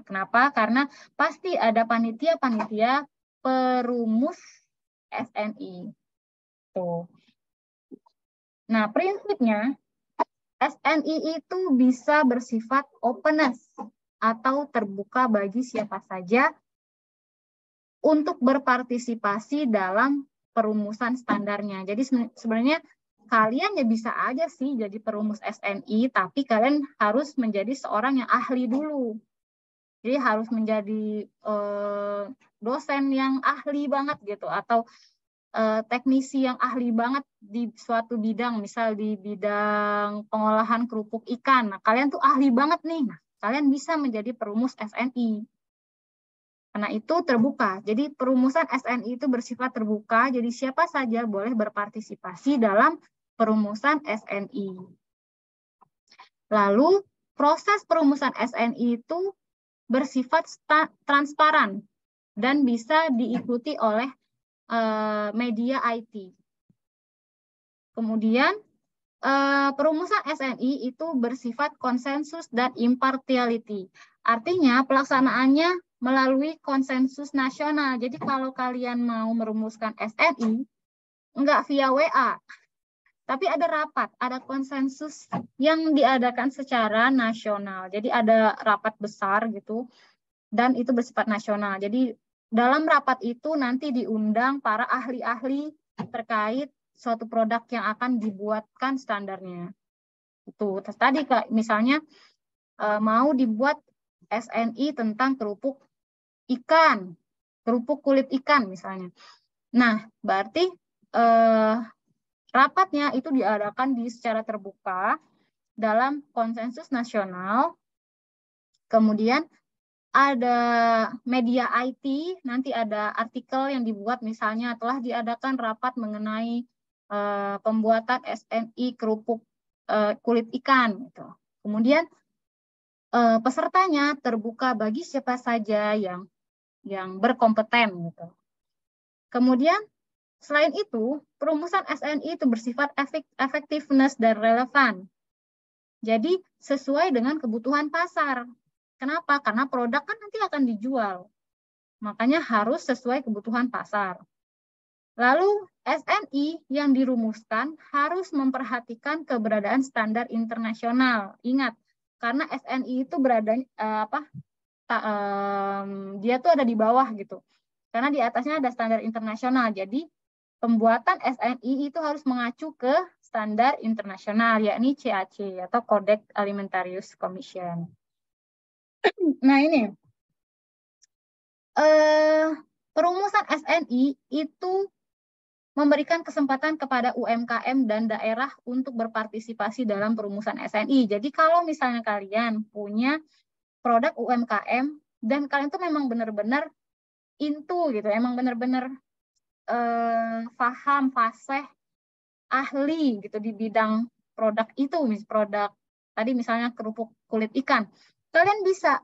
Kenapa? Karena pasti ada panitia-panitia perumus SNI. Tuh. Nah, prinsipnya SNI itu bisa bersifat openness atau terbuka bagi siapa saja untuk berpartisipasi dalam perumusan standarnya. Jadi sebenarnya kalian ya bisa aja sih jadi perumus SNI, tapi kalian harus menjadi seorang yang ahli dulu. Jadi harus menjadi dosen yang ahli banget gitu, atau teknisi yang ahli banget di suatu bidang, misal di bidang pengolahan kerupuk ikan. Nah, kalian tuh ahli banget nih. Nah, kalian bisa menjadi perumus SNI. Karena itu terbuka. Jadi perumusan SNI itu bersifat terbuka, jadi siapa saja boleh berpartisipasi dalam perumusan SNI. Lalu proses perumusan SNI itu bersifat transparan dan bisa diikuti oleh media IT. Kemudian perumusan SNI itu bersifat konsensus dan impartiality. Artinya pelaksanaannya melalui konsensus nasional. Jadi kalau kalian mau merumuskan SNI, enggak via WA, tapi ada rapat, ada konsensus yang diadakan secara nasional. Jadi ada rapat besar gitu, dan itu bersifat nasional. Jadi dalam rapat itu nanti diundang para ahli-ahli terkait suatu produk yang akan dibuatkan standarnya. Itu tadi misalnya mau dibuat SNI tentang kerupuk ikan, kerupuk kulit ikan misalnya. Nah, berarti rapatnya itu diadakan secara terbuka dalam konsensus nasional. Kemudian ada media IT, nanti ada artikel yang dibuat misalnya telah diadakan rapat mengenai pembuatan SNI kerupuk kulit ikan. Gitu. Kemudian pesertanya terbuka bagi siapa saja yang berkompeten. Gitu. Kemudian selain itu, perumusan SNI itu bersifat effectiveness dan relevan. Jadi sesuai dengan kebutuhan pasar. Kenapa? Karena produk kan nanti akan dijual. Makanya harus sesuai kebutuhan pasar. Lalu SNI yang dirumuskan harus memperhatikan keberadaan standar internasional. Ingat, karena SNI itu dia tuh ada di bawah gitu. Karena di atasnya ada standar internasional. Jadi pembuatan SNI itu harus mengacu ke standar internasional, yakni CAC atau Codex Alimentarius Commission. Nah ini, perumusan SNI itu memberikan kesempatan kepada UMKM dan daerah untuk berpartisipasi dalam perumusan SNI. Jadi kalau misalnya kalian punya produk UMKM dan kalian tuh memang benar-benar into gitu, emang benar-benar paham, fasih, ahli gitu di bidang produk itu, produk tadi misalnya kerupuk kulit ikan, kalian bisa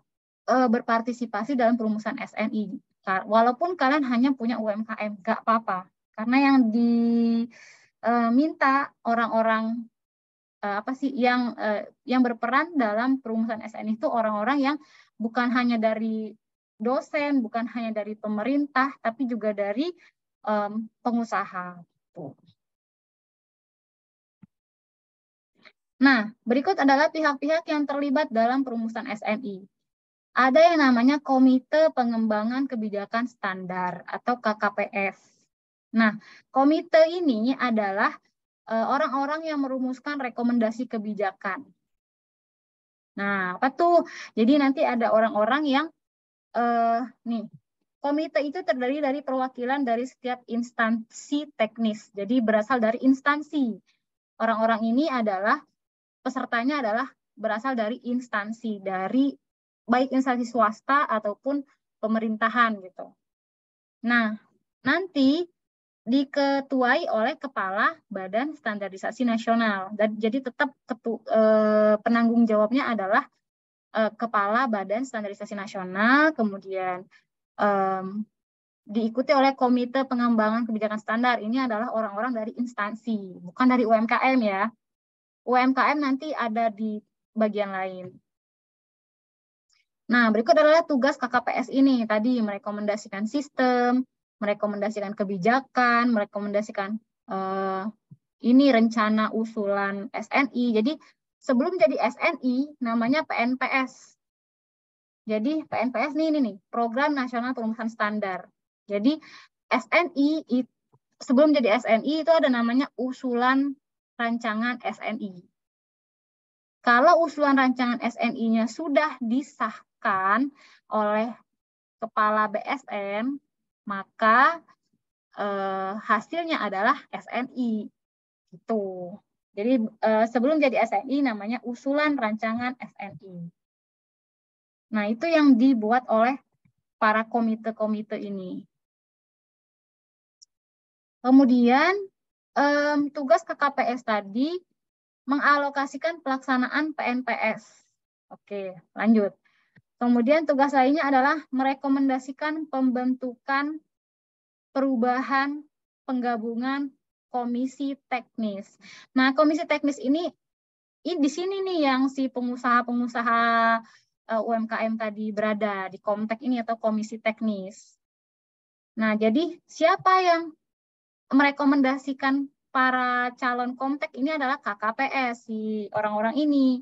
berpartisipasi dalam perumusan SNI. Walaupun kalian hanya punya UMKM, nggak apa-apa. Karena yang diminta orang-orang yang berperan dalam perumusan SNI itu orang-orang yang bukan hanya dari dosen, bukan hanya dari pemerintah, tapi juga dari pengusaha. Nah, berikut adalah pihak-pihak yang terlibat dalam perumusan SNI. Ada yang namanya Komite Pengembangan Kebijakan Standar atau KKPS. Nah, komite ini adalah orang-orang yang merumuskan rekomendasi kebijakan. Nah, apa tuh? Jadi nanti ada orang-orang yang komite itu terdiri dari perwakilan dari setiap instansi teknis. Jadi berasal dari instansi. Orang-orang ini adalah pesertanya adalah berasal dari instansi, dari baik instansi swasta ataupun pemerintahan gitu. Nah, nanti diketuai oleh Kepala Badan Standarisasi Nasional. Dan jadi tetap penanggung jawabnya adalah Kepala Badan Standarisasi Nasional, kemudian diikuti oleh Komite Pengembangan Kebijakan Standar. Ini adalah orang-orang dari instansi, bukan dari UMKM ya. UMKM nanti ada di bagian lain. Nah, berikut adalah tugas KKPS ini. Tadi merekomendasikan sistem, merekomendasikan kebijakan, merekomendasikan ini rencana usulan SNI. Jadi sebelum jadi SNI namanya PNPS. Jadi PNPS ini Program Nasional Perumusan Standar. Jadi SNI sebelum jadi SNI itu ada namanya usulan rancangan SNI. Kalau usulan rancangan SNI-nya sudah disahkan oleh Kepala BSN, maka hasilnya adalah SNI. Gitu. Jadi sebelum jadi SNI namanya usulan rancangan SNI. Nah, itu yang dibuat oleh para komite-komite ini. Kemudian tugas KKPS tadi mengalokasikan pelaksanaan PNPS. Oke, lanjut. Kemudian tugas lainnya adalah merekomendasikan pembentukan perubahan penggabungan komisi teknis. Nah, komisi teknis ini di sini nih yang si pengusaha-pengusaha UMKM tadi berada di Komtek ini atau komisi teknis. Nah, jadi siapa yang merekomendasikan para calon Komtek ini adalah KKPS, si orang-orang ini.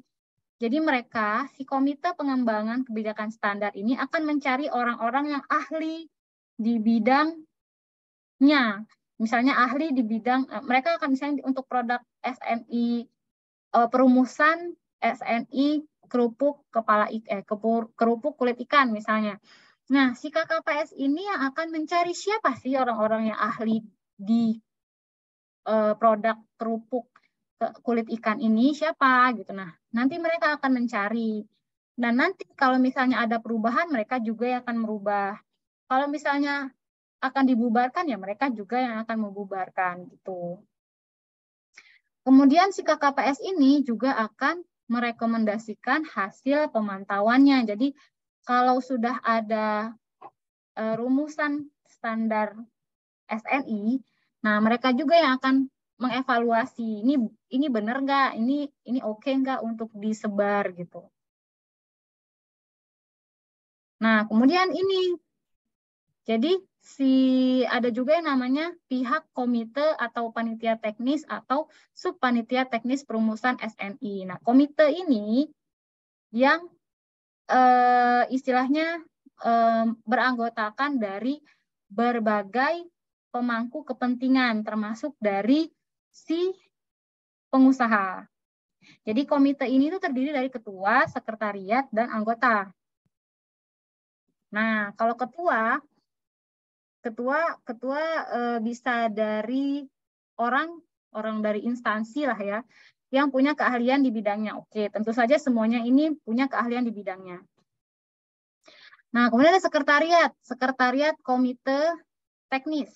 Jadi mereka, si Komite Pengembangan Kebijakan Standar ini akan mencari orang-orang yang ahli di bidangnya. Misalnya ahli di bidang, mereka akan misalnya untuk produk SNI, perumusan SNI kerupuk kerupuk kulit ikan misalnya. Nah, si KKPS ini yang akan mencari siapa sih orang-orang yang ahli di produk kerupuk kulit ikan ini siapa gitu. Nah, nanti mereka akan mencari. Dan nanti kalau misalnya ada perubahan, mereka juga yang akan merubah. Kalau misalnya akan dibubarkan, ya mereka juga yang akan membubarkan gitu. Kemudian si KKPS ini juga akan merekomendasikan hasil pemantauannya. Jadi kalau sudah ada rumusan standar SNI, nah mereka juga yang akan mengevaluasi ini benar nggak, ini oke nggak untuk disebar gitu. Nah kemudian ini, jadi ada juga yang namanya pihak komite atau panitia teknis atau subpanitia teknis perumusan SNI. Nah komite ini yang istilahnya beranggotakan dari berbagai pemangku kepentingan, termasuk dari si pengusaha. Jadi komite ini tuh terdiri dari ketua, sekretariat, dan anggota. Nah, kalau ketua bisa dari orang dari instansi lah ya, yang punya keahlian di bidangnya. Oke, tentu saja semuanya ini punya keahlian di bidangnya. Nah, kemudian ada sekretariat komite teknis.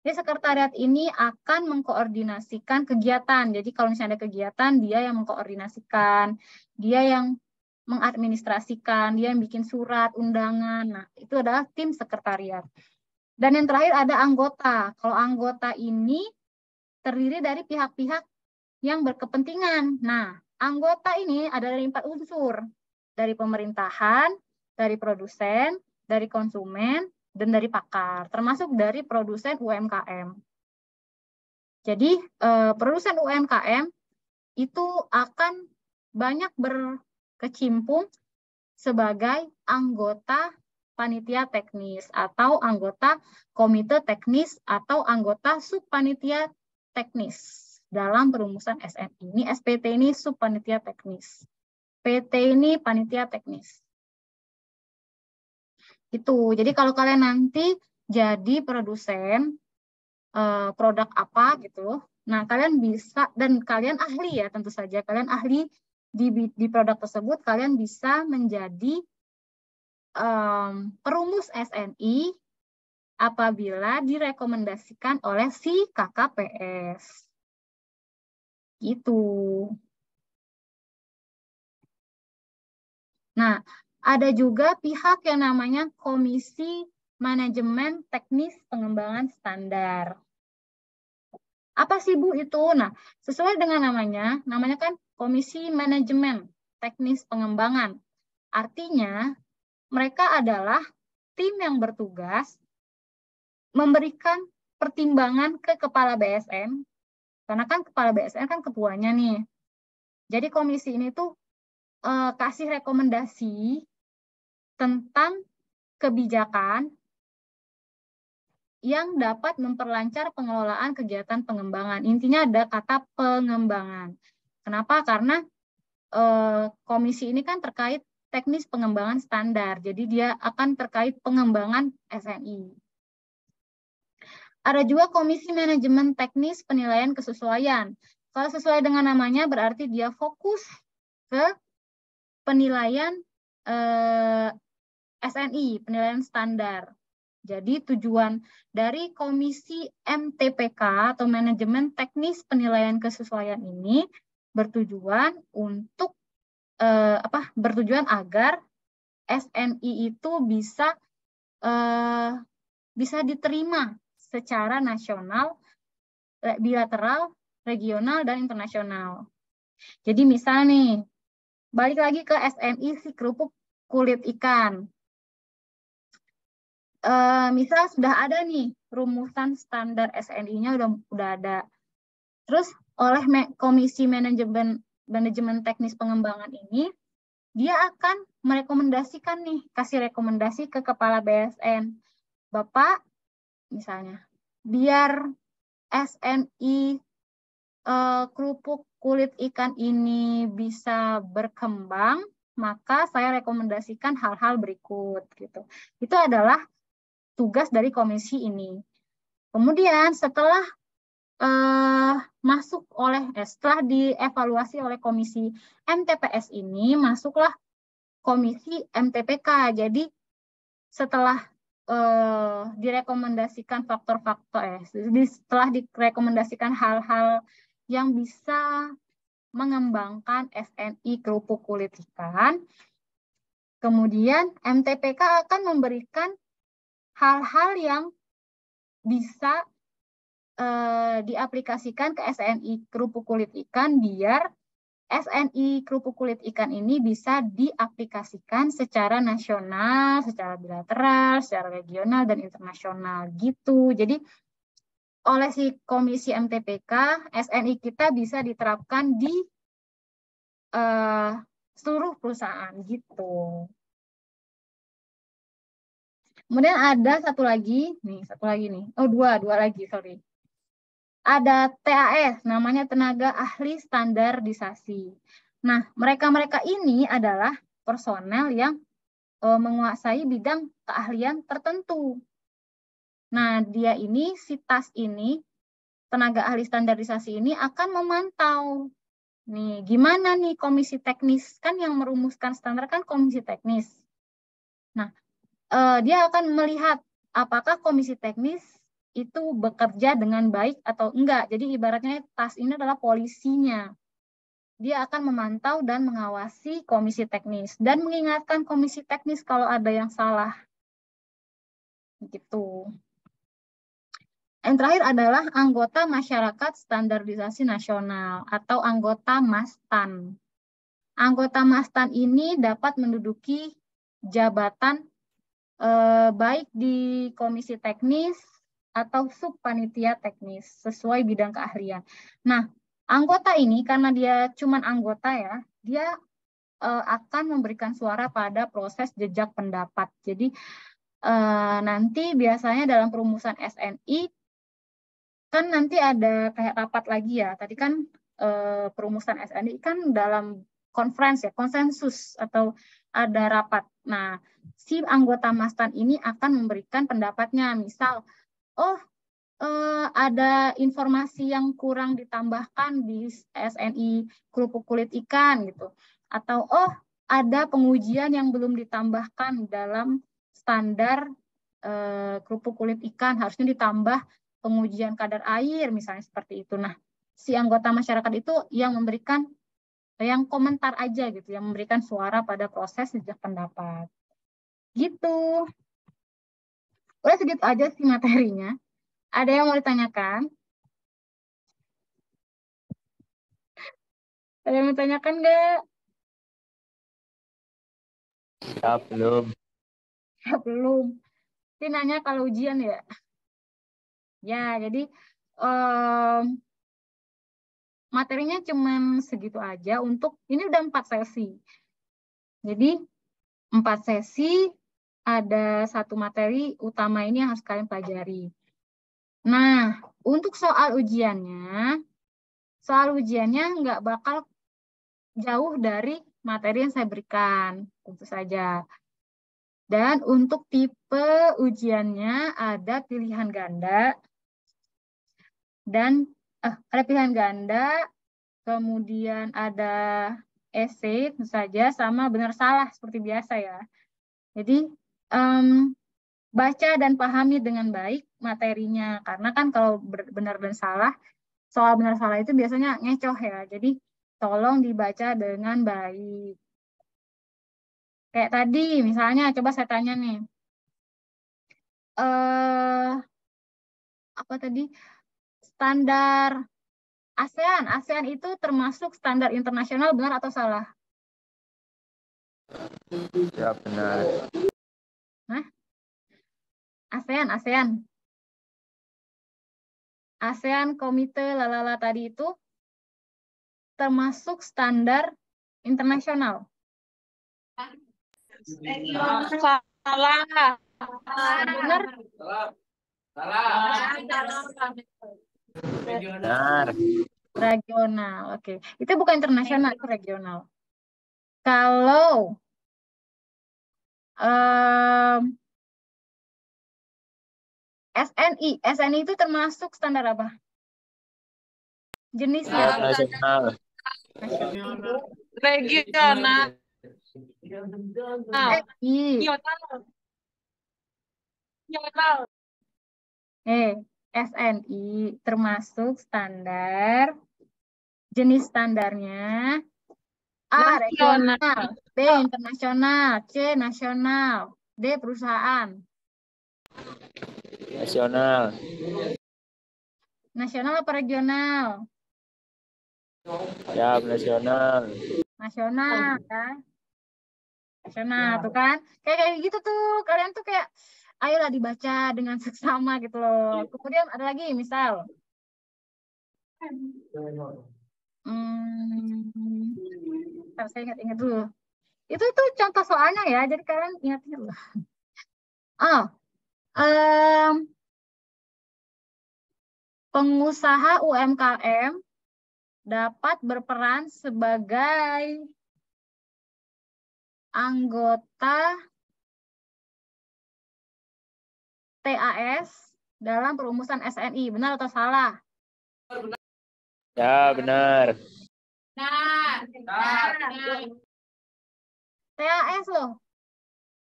Jadi sekretariat ini akan mengkoordinasikan kegiatan. Jadi kalau misalnya ada kegiatan, dia yang mengkoordinasikan, dia yang mengadministrasikan, dia yang bikin surat, undangan. Nah, itu adalah tim sekretariat. Dan yang terakhir ada anggota. Kalau anggota ini terdiri dari pihak-pihak yang berkepentingan. Nah, anggota ini ada dari 4 unsur. Dari pemerintahan, dari produsen, dari konsumen, dan dari pakar, termasuk dari produsen UMKM. Jadi, produsen UMKM itu akan banyak berkecimpung sebagai anggota panitia teknis atau anggota komite teknis atau anggota subpanitia teknis dalam perumusan SNI. Ini SPT ini subpanitia teknis. PT ini panitia teknis. Itu. Jadi kalau kalian nanti jadi produsen produk apa gitu, nah kalian bisa, dan kalian ahli ya tentu saja, kalian ahli di produk tersebut, kalian bisa menjadi perumus SNI apabila direkomendasikan oleh si KKPS. Gitu. Nah, ada juga pihak yang namanya Komisi Manajemen Teknis Pengembangan Standar. Apa sih Bu itu? Nah, sesuai dengan namanya kan Komisi Manajemen Teknis Pengembangan. Artinya, mereka adalah tim yang bertugas memberikan pertimbangan ke Kepala BSN, karena kan Kepala BSN kan ketuanya nih. Jadi komisi ini tuh kasih rekomendasi tentang kebijakan yang dapat memperlancar pengelolaan kegiatan pengembangan. Intinya ada kata pengembangan. Kenapa? Karena komisi ini kan terkait teknis pengembangan standar. Jadi dia akan terkait pengembangan SNI. Ada juga Komisi Manajemen Teknis Penilaian Kesesuaian. Kalau sesuai dengan namanya berarti dia fokus ke penilaian SNI, penilaian standar. Jadi tujuan dari Komisi MTPK atau Manajemen Teknis Penilaian Kesesuaian ini bertujuan untuk bertujuan agar SNI itu bisa diterima secara nasional, bilateral, regional, dan internasional. Jadi misal nih, balik lagi ke SNI si kerupuk kulit ikan. Misal sudah ada nih rumusan standar SNI-nya udah ada. Terus oleh Komisi Manajemen Teknis Pengembangan ini, dia akan merekomendasikan nih, kasih rekomendasi ke Kepala BSN. Bapak, misalnya, biar SNI kerupuk kulit ikan ini bisa berkembang, maka saya rekomendasikan hal-hal berikut gitu. Itu adalah tugas dari komisi ini. Kemudian setelah setelah dievaluasi oleh komisi MTPS ini, masuklah komisi MTPK. Jadi setelah direkomendasikan setelah direkomendasikan hal-hal yang bisa mengembangkan SNI kerupuk kulit ikan, kemudian MTPK akan memberikan hal-hal yang bisa diaplikasikan ke SNI kerupuk kulit ikan biar SNI kerupuk kulit ikan ini bisa diaplikasikan secara nasional, secara bilateral, secara regional, dan internasional gitu. Jadi oleh si Komisi MTPK, SNI kita bisa diterapkan di seluruh perusahaan gitu. Kemudian ada satu lagi nih. Oh, dua lagi, sorry. Ada TAS, namanya tenaga ahli standarisasi. Nah, mereka-mereka ini adalah personel yang menguasai bidang keahlian tertentu. Nah, si TAS ini, tenaga ahli standarisasi ini akan memantau. Nih, gimana nih komisi teknis? Kan yang merumuskan standar kan komisi teknis. Nah, dia akan melihat apakah komisi teknis itu bekerja dengan baik atau enggak. Jadi ibaratnya TAS ini adalah polisinya. Dia akan memantau dan mengawasi komisi teknis dan mengingatkan komisi teknis kalau ada yang salah. Gitu. Yang terakhir adalah anggota masyarakat standarisasi nasional atau anggota MASTAN. Anggota MASTAN ini dapat menduduki jabatan baik di komisi teknis atau subpanitia teknis sesuai bidang keahlian. Nah, anggota ini karena dia cuma anggota ya, dia akan memberikan suara pada proses jejak pendapat. Jadi nanti biasanya dalam perumusan SNI kan nanti ada kayak rapat lagi ya. Tadi kan perumusan SNI kan dalam konsensus atau ada rapat. Nah, si anggota MASTAN ini akan memberikan pendapatnya. Misal, ada informasi yang kurang ditambahkan di SNI kerupuk kulit ikan gitu. Atau ada pengujian yang belum ditambahkan dalam standar kerupuk kulit ikan, harusnya ditambah pengujian kadar air misalnya seperti itu. Nah, si anggota masyarakat itu yang memberikan yang komentar aja gitu, yang memberikan suara pada proses jejak pendapat. Gitu. Udah segitu aja sih materinya. Ada yang mau ditanyakan? Ada yang mau ditanyakan nggak? Ya, belum. Ya, belum. Ini nanya kalau ujian ya. Ya, jadi materinya cuma segitu aja untuk, ini udah 4 sesi. Jadi 4 sesi, ada satu materi utama ini yang harus kalian pelajari. Nah, untuk soal ujiannya nggak bakal jauh dari materi yang saya berikan, tentu saja. Dan untuk tipe ujiannya ada pilihan ganda, dan ada pilihan ganda, kemudian ada esai tentu saja, sama benar salah seperti biasa ya. Jadi baca dan pahami dengan baik materinya, karena kan kalau benar dan salah, soal benar salah itu biasanya ngecoh ya. Jadi tolong dibaca dengan baik. Kayak tadi misalnya, coba saya tanya nih, apa tadi, standar ASEAN itu termasuk standar internasional, benar atau salah? Ya, benar. Nah, ASEAN komite lalala tadi itu termasuk standar internasional. Salah. Benar? Benar. Regional, oke. Itu bukan internasional, itu regional. Kalau SNI itu termasuk standar apa? Jenisnya? Nasional. Regional. SNI termasuk standar, jenis standarnya A. Regional, B. Internasional, C. Nasional, D. Perusahaan. Nasional. Nasional apa regional? Ya, nasional. Nasional kan? Nasional tuh kan? Kayak gitu tuh, kalian tuh kayak ayolah dibaca dengan seksama gitu loh. Kemudian ada lagi misal, ntar saya ingat-ingat dulu. Itu contoh soalnya ya, jadi kalian ingat-ingat loh. Oh, em, pengusaha UMKM dapat berperan sebagai anggota TAS dalam perumusan SNI. Benar atau salah? Ya, benar. TAS loh.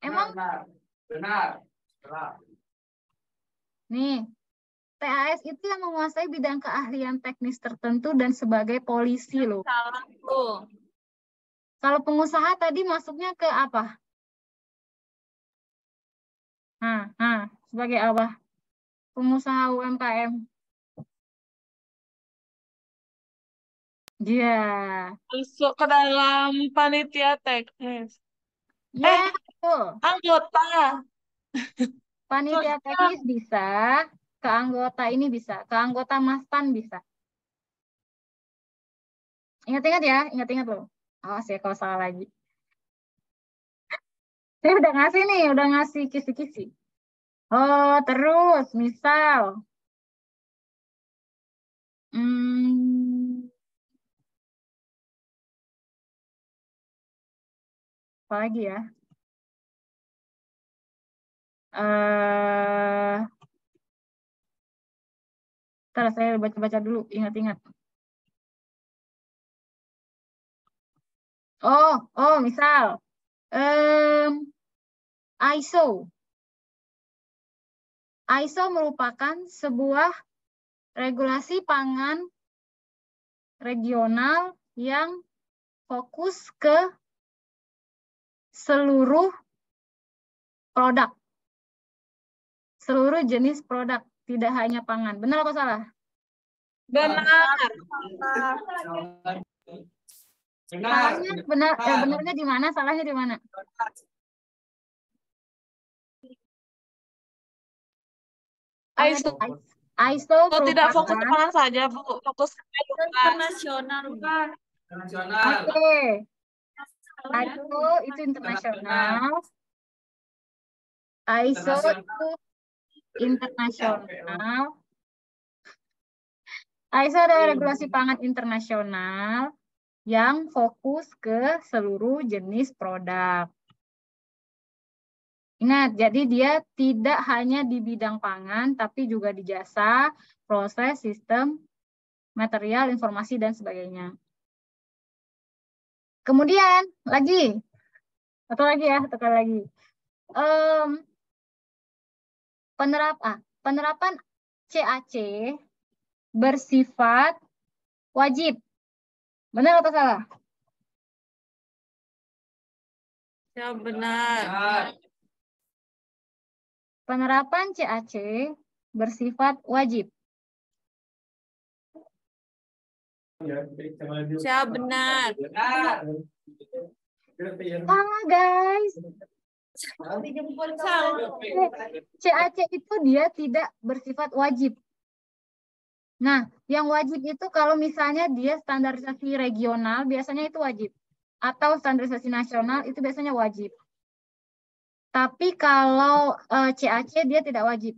Emang? Nih, TAS itu yang menguasai bidang keahlian teknis tertentu dan sebagai polisi loh. Salah, Bu. Kalau pengusaha tadi masuknya ke apa? Sebagai apa? Pengusaha UMKM. Iya. Masuk ke dalam panitia teknis. Ya, betul. Anggota. Panitia teknis bisa, ke anggota ini bisa, ke anggota Mastan bisa. Ingat-ingat ya, ingat-ingat loh. Awas ya kalau salah lagi. Saya udah ngasih nih, udah ngasih kisi-kisi. Oh, terus misal. Apa lagi ya? Ntar saya baca-baca dulu, ingat-ingat. Misal. ISO. ISO merupakan sebuah regulasi pangan regional yang fokus ke seluruh produk. Seluruh jenis produk, tidak hanya pangan. Benar atau salah? Benar. Salahnya benarnya di mana? Salahnya di mana? ISO. ISO Tidak fokus ke merupakan pangan saja, Bu. Fokus ke Internasional. Oke. ISO itu internasional. ISO itu internasional. ISO adalah regulasi pangan internasional yang fokus ke seluruh jenis produk. Ingat, jadi dia tidak hanya di bidang pangan, tapi juga di jasa, proses, sistem, material, informasi, dan sebagainya. Kemudian, satu lagi ya. Penerapan CAC bersifat wajib. Benar atau salah? Ya, benar. Penerapan CAC bersifat wajib. Ya, benar. Salah, guys. CAC itu dia tidak bersifat wajib. Nah, yang wajib itu kalau misalnya dia standarisasi regional, biasanya itu wajib. Atau standarisasi nasional, itu biasanya wajib. Tapi kalau CAC dia tidak wajib.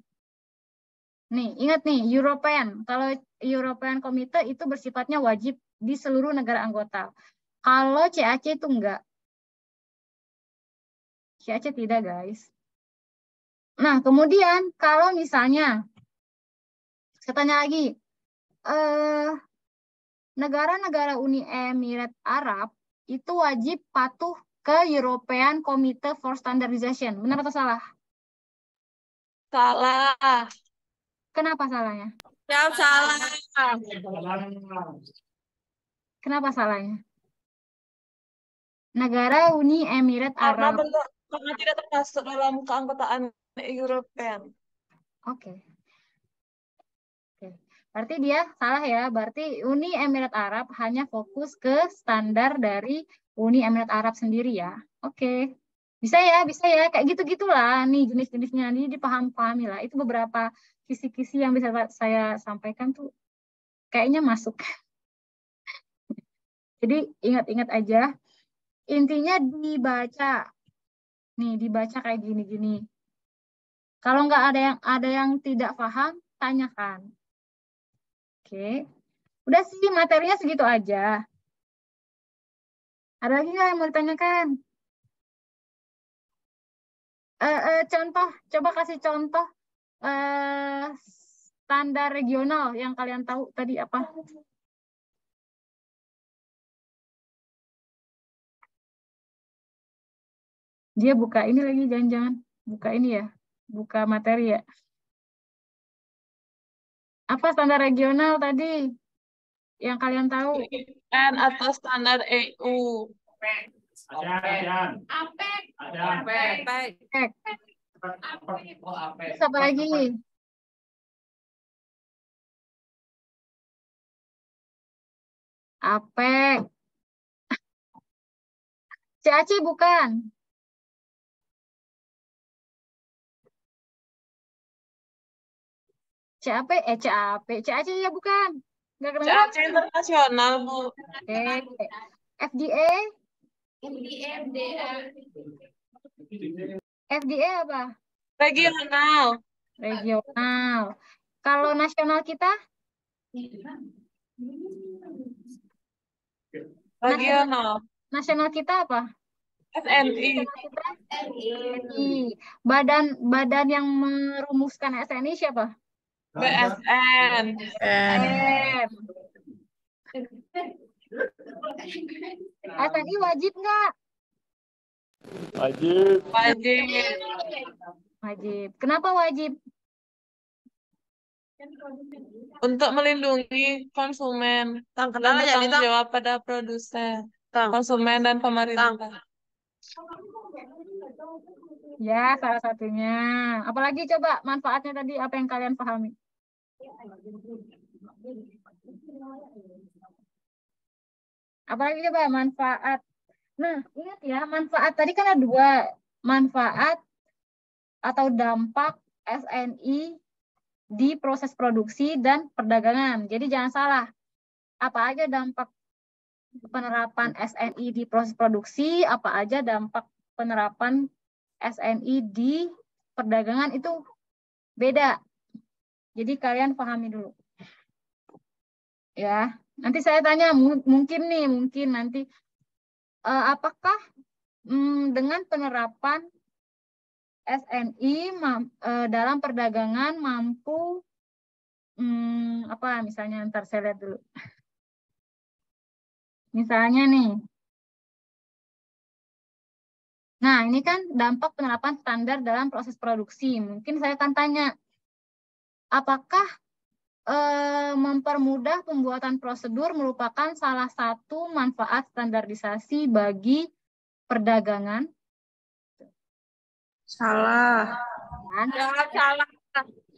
Nih, ingat nih, European. Kalau European Committee itu bersifatnya wajib di seluruh negara anggota. Kalau CAC itu enggak. CAC tidak, guys. Nah, kemudian kalau misalnya, saya tanya lagi, negara-negara Uni Emirat Arab itu wajib patuh ke European Committee for Standardization. Benar atau salah? salah. Kenapa salahnya? Ya, salah. Kenapa salahnya? Negara Uni Emirat Karena Arab. karena tidak termasuk dalam keanggotaan European. Oke. Berarti dia salah ya. Berarti Uni Emirat Arab hanya fokus ke standar dari Uni Emirat Arab sendiri ya. Oke. Bisa ya, bisa ya. Kayak gitu-gitulah nih jenis-jenisnya. Ini dipahami lah. Itu beberapa kisi-kisi yang bisa saya sampaikan tuh kayaknya masuk. Jadi ingat-ingat aja. Intinya dibaca. Nih, dibaca kayak gini-gini. Kalau nggak ada yang tidak paham, tanyakan. Oke. Udah sih materinya segitu aja. Ada lagi nggak yang mau ditanyakan? Contoh, coba kasih contoh standar regional yang kalian tahu tadi apa? Dia buka ini lagi, jangan-jangan buka ini ya, buka materi ya. Apa standar regional tadi yang kalian tahu? N atau standar EU. Baik. Terus apa lagi? APEK. CAC bukan? CAP, CAC ya bukan? Nggak kedengeran? CAC internasional, Bu. Oke. FDA? FDA apa? Regional. Regional. Kalau nasional kita? Regional. Nasional kita apa? SNI. SNI. Badan yang merumuskan SNI siapa? BSN. BSN. SNI wajib nggak? Wajib. Wajib. Wajib. Kenapa wajib? Untuk melindungi konsumen dan bertanggung jawab pada produsen, konsumen, dan pemerintah. Ya, salah satunya. Apalagi coba manfaatnya tadi apa yang kalian pahami? Apalagi coba manfaat. Nah, ingat ya, manfaat tadi kan ada dua. Manfaat atau dampak SNI di proses produksi dan perdagangan. Jadi jangan salah. Apa aja dampak penerapan SNI di proses produksi, apa aja dampak penerapan SNI di perdagangan itu beda. Jadi kalian pahami dulu. Ya, nanti saya tanya mungkin nanti apakah dengan penerapan SNI dalam perdagangan mampu apa misalnya, ntar saya lihat dulu. Misalnya nih. Nah, ini kan dampak penerapan standar dalam proses produksi. Mungkin saya akan tanya, apakah mempermudah pembuatan prosedur merupakan salah satu manfaat standarisasi bagi perdagangan? Salah. Kan? Salah.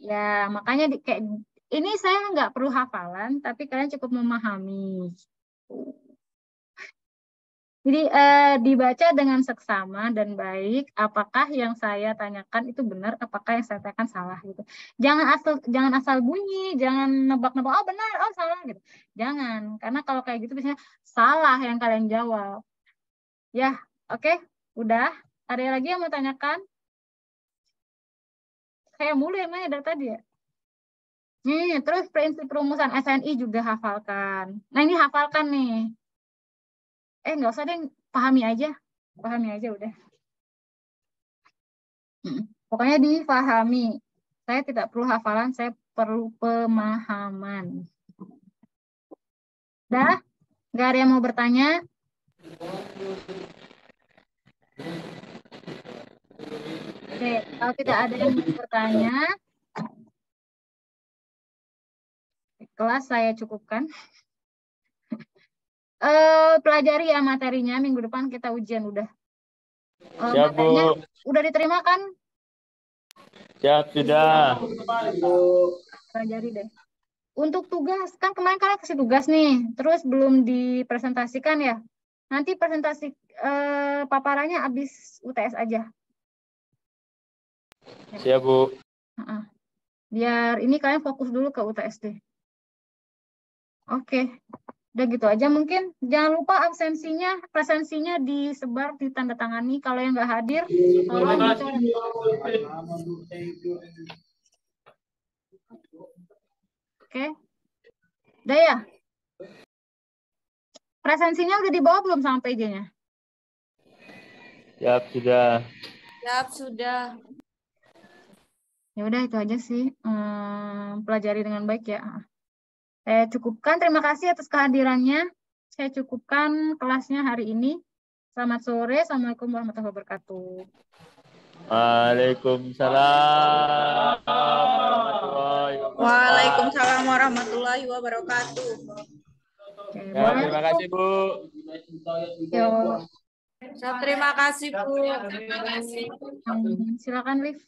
Ya, makanya kayak ini saya nggak perlu hafalan, tapi kalian cukup memahami. Jadi dibaca dengan seksama dan baik. Apakah yang saya tanyakan itu benar? Apakah yang saya tanyakan salah gitu? Jangan asal bunyi, jangan nebak-nebak. Oh benar, oh salah gitu. Jangan, karena kalau kayak gitu biasanya salah yang kalian jawab. Ya, oke, udah. Ada lagi yang mau tanyakan? Saya mulu yang nanya dari tadi ya. Terus prinsip rumusan SNI juga hafalkan. Nah ini hafalkan nih. Nggak usah deh, pahami aja udah. Pokoknya dipahami. Saya tidak perlu hafalan, saya perlu pemahaman. Dah? Nggak ada yang mau bertanya? Oke, kalau tidak ada yang mau bertanya, kelas saya cukupkan. Pelajari ya materinya, minggu depan kita ujian udah. Siap, Materinya Bu. udah diterima kan? Siap, sudah. Pelajari deh. Untuk tugas, kan kemarin kalian kasih tugas nih, terus belum dipresentasikan ya. Nanti presentasi paparannya habis UTS aja. Siap, Bu. Biar ini kalian fokus dulu ke UTS deh. Oke. Udah gitu aja mungkin. Jangan lupa absensinya, presensinya disebar, ditandatangani. Kalau yang nggak hadir, tolong dicoret. Oke. Udah ya? Presensinya udah dibawa belum sama PJ-nya? Siap, sudah. Siap, sudah. Ya udah itu aja sih. Pelajari dengan baik ya. Saya cukupkan. Terima kasih atas kehadirannya. Saya cukupkan kelasnya hari ini. Selamat sore. Assalamualaikum warahmatullahi wabarakatuh. Waalaikumsalam warahmatullahi wabarakatuh. Waalaikumsalam warahmatullahi wabarakatuh. Oke, Ya, boleh. terima kasih, Bu. Yuk. Siap, terima kasih, Bu. Silakan, Liv.